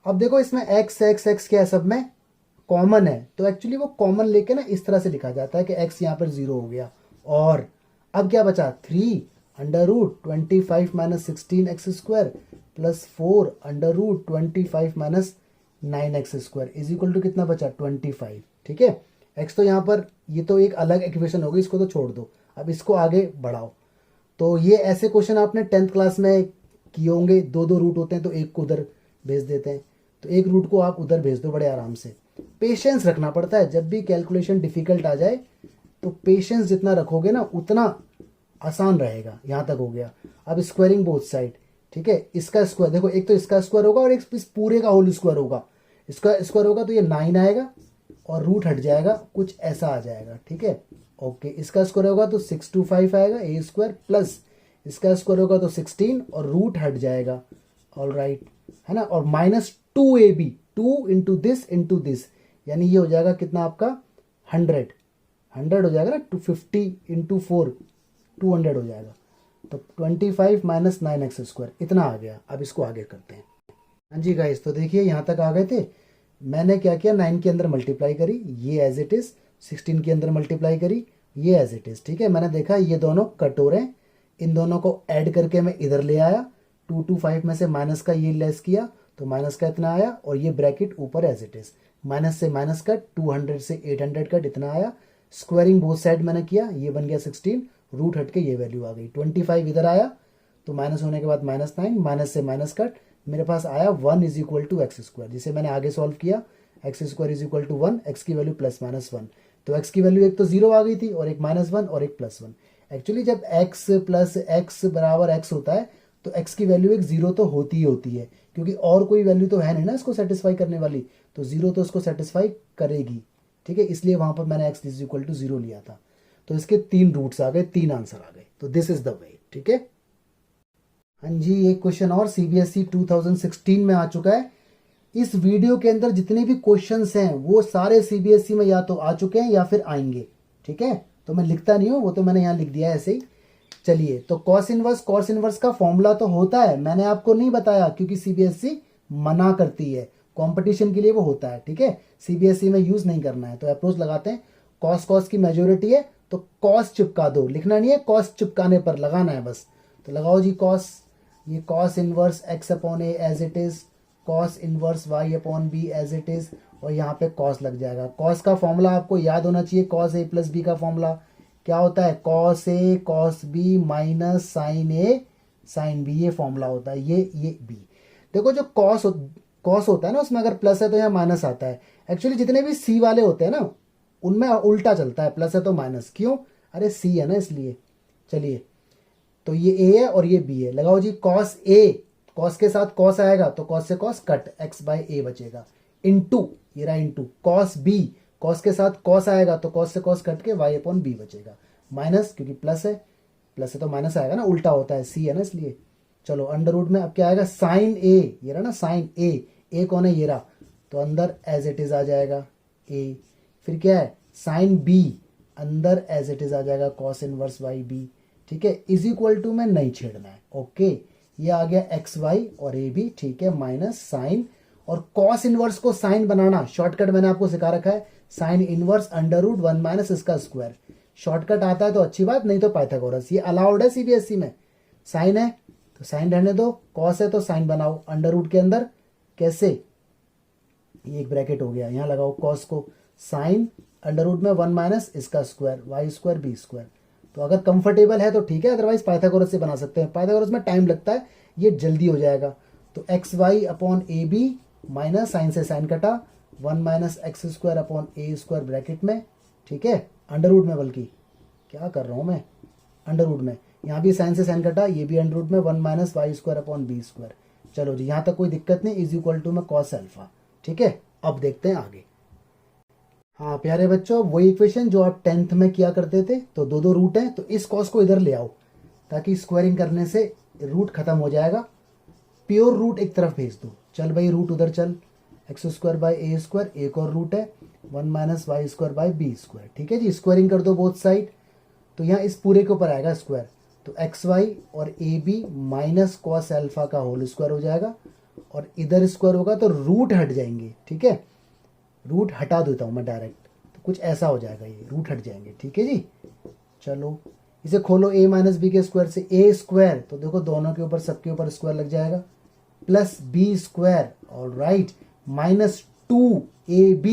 अब देखो इसमें x x x क्या है, सब में कॉमन है, तो एक्चुअली वो कॉमन लेके ना इस तरह से लिखा जाता है कि x यहाँ पर 0 हो गया, और अब क्या बचा 3 under root 25 minus 16x² plus 4 under root 25 minus 9x² is equal to कितना बचा 25, ठीक है। x तो यहाँ पर ये तो एक अलग इक्वेशन होगी, इसको तो छोड़ दो, अब इसको आगे बढ़ाओ। तो ये ऐसे क्वेश्चन आपने 10th क्लास में किए होंगे, 2 रूट होते हैं, तो एक को उधर भेज देते हैं, तो एक रूट को आप उधर भेज दो बड़े आराम से। पेशेंस रखना पड़ता है, जब भी कैलकुलेशन डिफिकल्ट आ जाए तो पेशेंस जितना रखोगे ना उतना आसान रहेगा। यहाँ तक हो गया। अब स्क्वायरिंग बोथ साइड, ठीक है, इसका स्क्वायर देखो, एक तो इसका स्क्वायर होगा और एक इस पूरे का होल स्क्वायर होगा, इसका स्क्वायर होगा तो ये 9 आएगा और रूट हट जाएगा, कुछ ऐसा आ जाएगा, ठीक है। ओके, इसका स्क्वायर होगा तो 625 आएगा ए स्क्वायर, प्लस इसका स्क्वायर होगा तो 16 और रूट हट जाएगा, ऑल राइट, है ना, और -2ab, 2 इंटू दिस, यानी ये हो जाएगा कितना आपका 100 हो जाएगा ना, 250 इंटू 4 200 हो जाएगा, तो 25 माइनस 9x², इतना आ गया। अब इसको आगे करते हैं। हाँ जी गाइस, तो देखिए यहाँ तक आ गए थे। मैंने क्या किया, 9 के अंदर मल्टीप्लाई करी, ये एज इट इज, 16 के अंदर मल्टीप्लाई करी, ये एज इट इज, ठीक है। मैंने देखा ये दोनों कट हो रहे हैं, इन दोनों को ऐड करके मैं इधर ले आया, 2 to 5 में से माइनस का ये लेस किया तो माइनस का इतना आया, और ये ब्रैकेट ऊपर एज इट इज, माइनस से माइनस कट, 200 से 800 कट, इतना आया। स्क्वायरिंग बोथ साइड मैंने किया, ये बन गया 16, रूट हट के ये वैल्यू आ गई, 25 इधर आया तो माइनस होने के बाद -9, माइनस से माइनस कट, मेरे पास आया 1 इज इक्वल टू x², जिसे मैंने आगे सॉल्व किया, x² is equal to 1, x की वैल्यू प्लस -1, तो x की वैल्यू एक तो 0 आ गई थी और एक -1 और एक +1। एक्चुअली जब x प्लस x बराबर x होता है तो x की वैल्यू एक 0 तो होती ही होती है, क्योंकि और कोई वैल्यू तो है नहीं ना इसको सेटिस्फाई करने वाली, तो 0 तो इसको सेटिस्फाई करेगी, ठीक है। इसलिए वहां पर मैंने x इज इक्वल टू 0 लिया था। तो इसके 3 रूट्स आ गए, 3 आंसर आ गए, तो दिस इज द वे, ठीक है। हाँ जी, एक क्वेश्चन और CBSE 2016 में आ चुका है। इस वीडियो के अंदर जितने भी क्वेश्चंस हैं वो सारे CBSE में या तो आ चुके हैं या फिर आएंगे, ठीक है। तो मैं लिखता नहीं हूँ, वो तो मैंने यहाँ लिख दिया है ऐसे ही। चलिए, तो कॉस इनवर्स का फॉर्मूला तो होता है, मैंने आपको नहीं बताया क्योंकि CBSE मना करती है, कंपटीशन के लिए वो होता है, ठीक है, सीबीएसई में यूज नहीं करना है। तो अप्रोच लगाते हैं, कॉस कॉस की मेजोरिटी है तो कॉस चिपका दो, लिखना नहीं है, कॉस चिपकाने पर लगाना है बस। तो लगाओ जी कॉस, ये cos inverse x upon a as it is, cos inverse y upon b as it is, और यहाँ पे कॉस लग जाएगा। कॉस का फॉर्मूला आपको याद होना चाहिए, कॉस ए प्लस बी का फॉर्मूला क्या होता है, cos A cos B minus sign A sine B, ये फॉर्मूला होता है, ये बी। देखो जो कॉस होता है ना, उसमें अगर प्लस है तो यहाँ माइनस आता है। एक्चुअली जितने भी सी वाले होते हैं ना उनमें उल्टा चलता है, प्लस है तो माइनस, क्यों, अरे सी है ना इसलिए। चलिए, तो ये ए है और ये बी है, लगाओ जी कॉस ए, कॉस के साथ कॉस आएगा तो कॉस से कॉस कट, एक्स बाय ए बचेगा, इंटू, ये रहा इंटू, कॉस बी, कॉस के साथ कॉस आएगा तो कॉस से कॉस कट के वाई अपॉन बी बचेगा, माइनस, क्योंकि प्लस है तो माइनस आएगा ना, उल्टा होता है, सी है ना इसलिए। चलो अंडर रूट में अब क्या आएगा, साइन ए, ये रहा ना साइन ए कौन है, ये रहा, तो अंदर एज इट इज आ जाएगा ए। फिर क्या है, साइन बी, अंदर एज इट इज आ जाएगा कॉस इनवर्स वाई बी, ठीक है, इज इक्वल टू में नहीं छेड़ना है, ओके। ये आ गया एक्स वाई और ए बी, ठीक है, माइनस साइन, और कॉस इनवर्स को साइन बनाना शॉर्टकट मैंने आपको सिखा रखा है, sine inverse under root 1 minus इसका स्क्वायर। शॉर्टकट आता है तो अच्छी बात, नहीं तो पाइथागोरस, ये अलाउड है सीबीएसई में। साइन है तो साइन रहने दो, कॉस है तो साइन बनाओ अंडर रूट के अंदर, कैसे, ये एक ब्रैकेट हो गया, यहाँ लगाओ कॉस को, साइन अंडर रूट में 1 माइनस इसका square, y square B square. तो अगर कंफर्टेबल है तो ठीक है, अदरवाइज पाइथागोरस से बना सकते हैं, पाइथागोरस में टाइम लगता है, ये जल्दी हो जाएगा। तो x y upon a b minus sine से साइन कटा, 1 minus x square upon a square bracket में, ठीक है, अंडर रूट में, बल्कि क्या कर रहा हूँ मैं, अंडर रूट में, यहाँ भी साइन से साइन कटा, ये भी अंडर रूट में, 1 minus y square upon b square. चलो जी, यहाँ तक कोई दिक्कत नहीं, इज इक्वल टू में कॉस अल्फा, ठीक है। अब देखते हैं आगे। हाँ प्यारे बच्चों, वही इक्वेशन जो आप 10th में किया करते थे, तो दो रूट हैं, तो इस कॉस को इधर ले आओ ताकि स्क्वायरिंग करने से रूट खत्म हो जाएगा, प्योर रूट एक तरफ भेज दो। चल भाई रूट उधर चल, x square by a square, एक और रूट है 1 minus y square by b square, ठीक है जी, स्क्वायरिंग कर दो बोथ साइड, तो यहाँ इस पूरे के ऊपर आएगा स्क्वायर, तो एक्स वाई और a b minus cos alpha का होल स्क्वायर हो जाएगा, और इधर स्क्वायर होगा तो रूट हट जाएंगे, ठीक है, रूट हटा देता हूँ मैं डायरेक्ट, तो कुछ ऐसा हो जाएगा, ये रूट हट जाएंगे, ठीक है जी। चलो इसे खोलो, a माइनस बी के स्क्वायर से a स्क्वायर, तो देखो दोनों के ऊपर सबके ऊपर स्क्वायर लग जाएगा, प्लस बी स्क्वायर, और राइट, माइनस 2ab,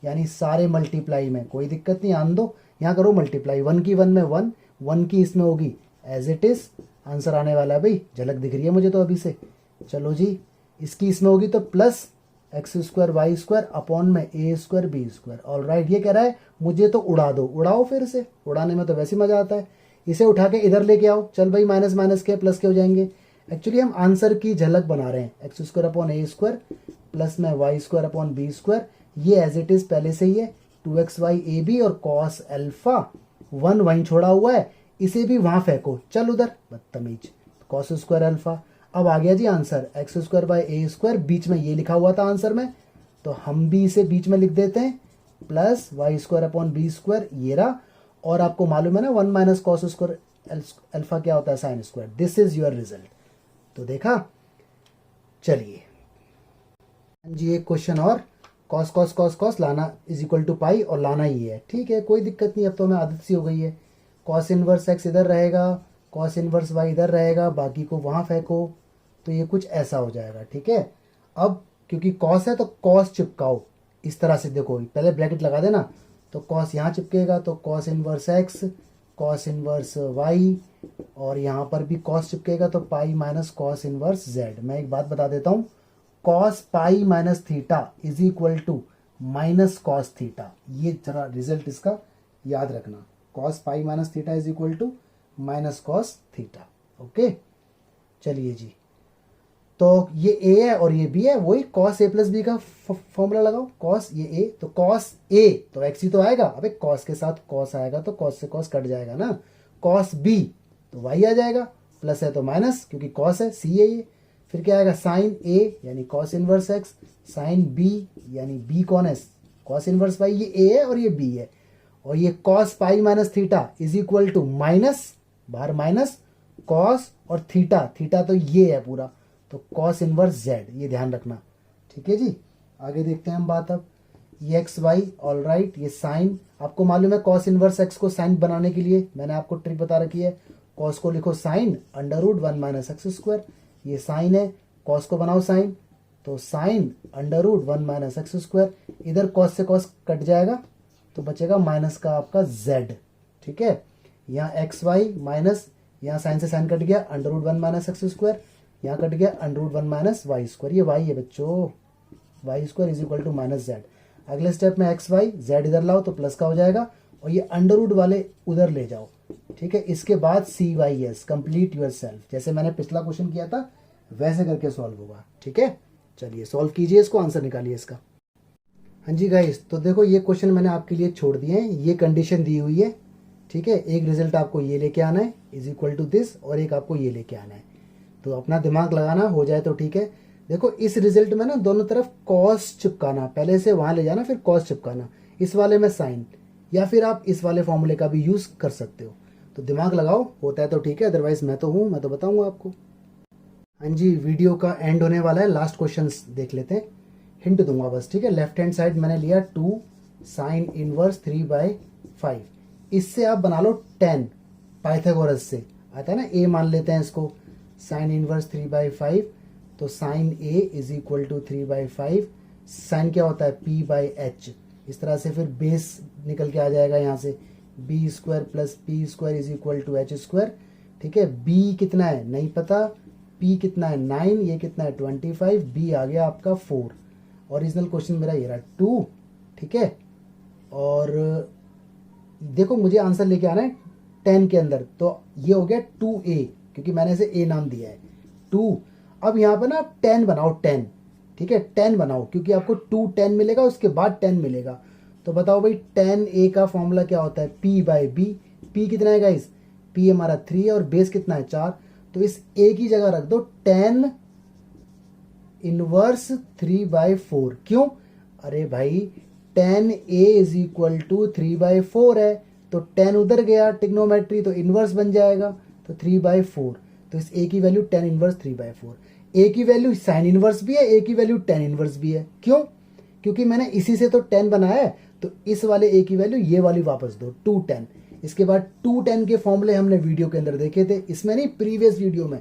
यानी सारे मल्टीप्लाई में, कोई दिक्कत नहीं, आन दो, यहाँ करो मल्टीप्लाई, 1 की 1 में 1, 1 की इसमें होगी एज इट इज, आंसर आने वाला है भाई, झलक दिख रही है मुझे तो अभी से। चलो जी, इसकी इसमें होगी तो plus x square y square upon में A square B square, all right. ये कह रहा है मुझे तो उड़ा दो, उड़ाओ फिर से, उड़ाने में तो वैसे मजा आता है, इसे उठा के इधर लेके आओ, चल भाई माइनस माइनस के प्लस के हो जाएंगे। एक्चुअली हम आंसर की झलक बना रहे हैं, x square upon a square plus में y square upon b square, ये एज इट इज पहले से ही है, 2x वाई ए बी, और कॉस अल्फा 1 वहीं छोड़ा हुआ है, इसे भी वहां फेंको, चल उधर बदतमीज, कॉस स्क्वायर अल्फा। अब आ गया जी answer, x square by a square, बीच में ये लिखा हुआ था आंसर में, तो हम भी इसे बीच में लिख देते हैं, plus y square upon b square, ये रहा, और आपको मालूम है ना 1 माइनस कॉस स्क्वायर अल्फा क्या होता है, sine square, this is your result. तो देखा, चलिए जी एक क्वेश्चन और, कॉस कॉस कॉस कॉस लाना इज इक्वल टू पाई, और लाना ही है, ठीक है, कोई दिक्कत नहीं, अब तो हमें आदत सी हो गई है। कॉस इनवर्स एक्स इधर रहेगा, कॉस इनवर्स वाई इधर रहेगा, बाकी को वहाँ फेंको, तो ये कुछ ऐसा हो जाएगा, ठीक है। अब क्योंकि कॉस है तो कॉस चिपकाओ इस तरह से, देखो पहले ब्रैकेट लगा देना, तो कॉस यहाँ चिपकेगा, तो cos inverse x, cos inverse y, और यहाँ पर भी कॉस चिपकेगा, तो pi minus cos inverse z. मैं एक बात बता देता हूँ, cos pi minus theta is equal to minus cos theta, ये जरा रिजल्ट इसका याद रखना, cos pi minus theta is equal to minus cos theta, okay. चलिए जी, तो ये ए है और ये बी है, वही कॉस ए प्लस बी का फॉर्मूला लगाओ, कॉस ये ए, तो कॉस ए तो एक्स ही तो आएगा, अबे कॉस के साथ कॉस आएगा तो कॉस से कॉस कट जाएगा ना, कॉस बी तो वाई आ जाएगा, प्लस है तो माइनस, क्योंकि कॉस है, सी है ये, फिर क्या आएगा, साइन ए यानी cos inverse x, sine b यानी बी कौन है, कॉस इनवर्स वाई, ये ए है और ये बी है, और ये cos pi minus theta is equal to minus, बाहर माइनस कॉस और थीटा, थीटा तो ये है पूरा, तो कॉस इनवर्स जेड, ये ध्यान रखना, ठीक है जी। आगे देखते हैं हम बात अब। ये एक्स वाई ऑल राइट, ये साइन आपको मालूम है कॉस इनवर्स एक्स को साइन बनाने के लिए मैंने आपको ट्रिक बता रखी है। कॉस को लिखो sine under root 1 minus x square, ये साइन है, कॉस को बनाओ साइन, तो sine under root 1 minus x square, इधर कॉस से कॉस कट जाएगा तो बचेगा माइनस का आपका जेड, ठीक है। यहाँ एक्स वाई माइनस, यहाँ साइन से साइन कट गया under root 1 minus x square, यहाँ कट गया under root 1 minus y square, ये वाई है बच्चों, y square is equal to minus z. अगले स्टेप में एक्स वाई, जेड इधर लाओ तो प्लस का हो जाएगा और ये अंडर रूट वाले उधर ले जाओ, ठीक है। इसके बाद C Y S, complete yourself, जैसे मैंने पिछला क्वेश्चन किया था वैसे करके सॉल्व होगा, ठीक है। चलिए सॉल्व कीजिए इसको, आंसर निकालिए इसका। हाँ जी गाइस, तो देखो ये क्वेश्चन मैंने आपके लिए छोड़ दिए हैं, ये कंडीशन दी हुई है, ठीक है। एक रिजल्ट आपको ये लेके आना है इज इक्वल टू दिस, और एक आपको ये लेके आना है, तो अपना दिमाग लगाना, हो जाए तो ठीक है। देखो इस रिजल्ट में ना दोनों तरफ कॉस चिपकाना, पहले से वहां ले जाना फिर कॉस चिपकाना, इस वाले में साइन, या फिर आप इस वाले फॉर्मूले का भी यूज कर सकते हो, तो दिमाग लगाओ, होता है तो ठीक है, अदरवाइज मैं तो हूं, मैं तो बताऊंगा आपको। हाँ जी, वीडियो का एंड होने वाला है, लास्ट क्वेश्चन देख लेते हैं, हिंट दूंगा बस, ठीक है। लेफ्ट हैंड साइड मैंने लिया 2 साइन इनवर्स 3/5, इससे आप बना लो 10 पाइथागोरस से, आता है ना, ए मान लेते हैं इसको, साइन इनवर्स 3/5, तो sine a is equal to 3/5, sine क्या होता है p/h, इस तरह से फिर बेस निकल के आ जाएगा यहाँ से, b square plus P square is equal to H square, ठीक है। बी कितना है नहीं पता, पी कितना है 9, ये कितना है 25, बी आ गया आपका 4। ओरिजिनल क्वेश्चन मेरा ये रहा 2, ठीक है। और देखो मुझे आंसर लेके आना है 10 के अंदर, तो ये हो गया 2a, क्योंकि मैंने इसे a नाम दिया है 2। अब यहाँ पर ना 10 बनाओ, 10, ठीक है, 10 बनाओ, क्योंकि आपको 2 10 मिलेगा, उसके बाद 10 मिलेगा, तो बताओ भाई 10a का फॉर्मूला क्या होता है, p/b, p कितना है गाइस, p हमारा 3 है और बेस कितना है 4, तो इस a की जगह रख दो 10 इनवर्स 3/4, क्यों, अरे भाई 10a इज इक्वल टू 3/4 है, तो 10 उधर गया टिग्नोमेट्री, तो इनवर्स बन जाएगा, तो 3/4, तो इस a की वैल्यू 10 इनवर्स 3/4, a की वैल्यू साइन इनवर्स भी है, a की वैल्यू 10 इनवर्स भी है, क्यों, क्योंकि मैंने इसी से तो 10 बनाया है, तो इस वाले a की वैल्यू ये वाली वापस दो 210। इसके बाद 210 के फॉर्मूले हमने वीडियो के अंदर देखे थे, इसमें नहीं प्रीवियस वीडियो में,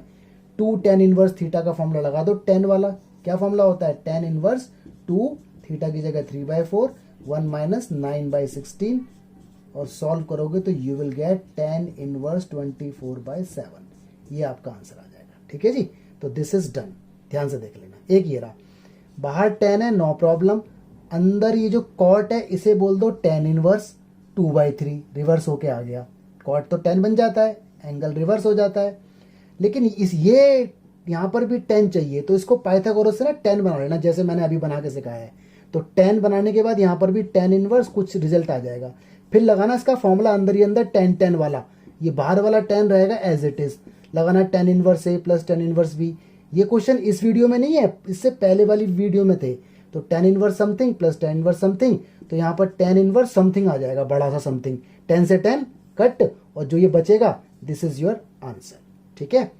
210 इनवर्स थीटा का फॉर्मूला लगा दो, 10 वाला क्या फॉर्मूला होता है, 10 इनवर्स 2 थीटा की जगह 3/4 1 माइनस 9/16, और सॉल्व करोगे तो यू विल गेट 10 इनवर्स 24/7, ये आपका आंसर आ जाएगा, ठीक है जी। तो दिस इज डन, ध्यान से देख लेना। एक ये रहा, बाहर 10 है, नो प्रॉब्लम, अंदर ये जो कॉट है इसे बोल दो 10 इनवर्स 2/3, रिवर्स होके आ गया, कॉट तो 10 बन जाता है, एंगल रिवर्स हो जाता है, लेकिन इस ये यहाँ पर भी 10 चाहिए, तो इसको पाइथागोरस से ना 10 बना लेना, जैसे मैंने अभी बना के सिखाया है, तो 10 बनाने के बाद यहाँ पर भी 10 इनवर्स कुछ रिजल्ट आ जाएगा, फिर लगाना इसका फॉर्मूला अंदर ही अंदर 10 वाला, ये बाहर वाला 10 रहेगा एज इट इज, लगाना 10 इनवर्स ए प्लस 10 इनवर्स बी। ये क्वेश्चन इस वीडियो में नहीं है, इससे पहले वाली वीडियो में थे, तो 10 inverse something plus 10 inverse something, तो यहाँ पर 10 इनवर्स समथिंग आ जाएगा, बड़ा सा समथिंग, 10 से 10 कट, और जो ये बचेगा दिस इज योर आंसर, ठीक है।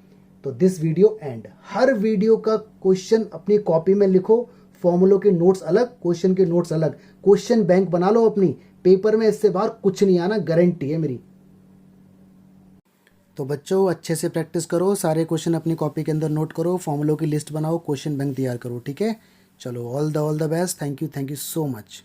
तो this video and, her video का क्वेश्चन अपनी कॉपी में लिखो, फॉर्मूलों के नोट्स अलग, क्वेश्चन के नोट्स अलग, क्वेश्चन बैंक बना लो अपनी, पेपर में इससे बाहर कुछ नहीं आना, गारंटी है मेरी। तो बच्चों अच्छे से प्रैक्टिस करो, सारे क्वेश्चन अपनी कॉपी के अंदर नोट करो, फॉर्मूलों की लिस्ट बनाओ, क्वेश्चन बैंक तैयार करो, ठीक है। चलो all the best, thank you so much.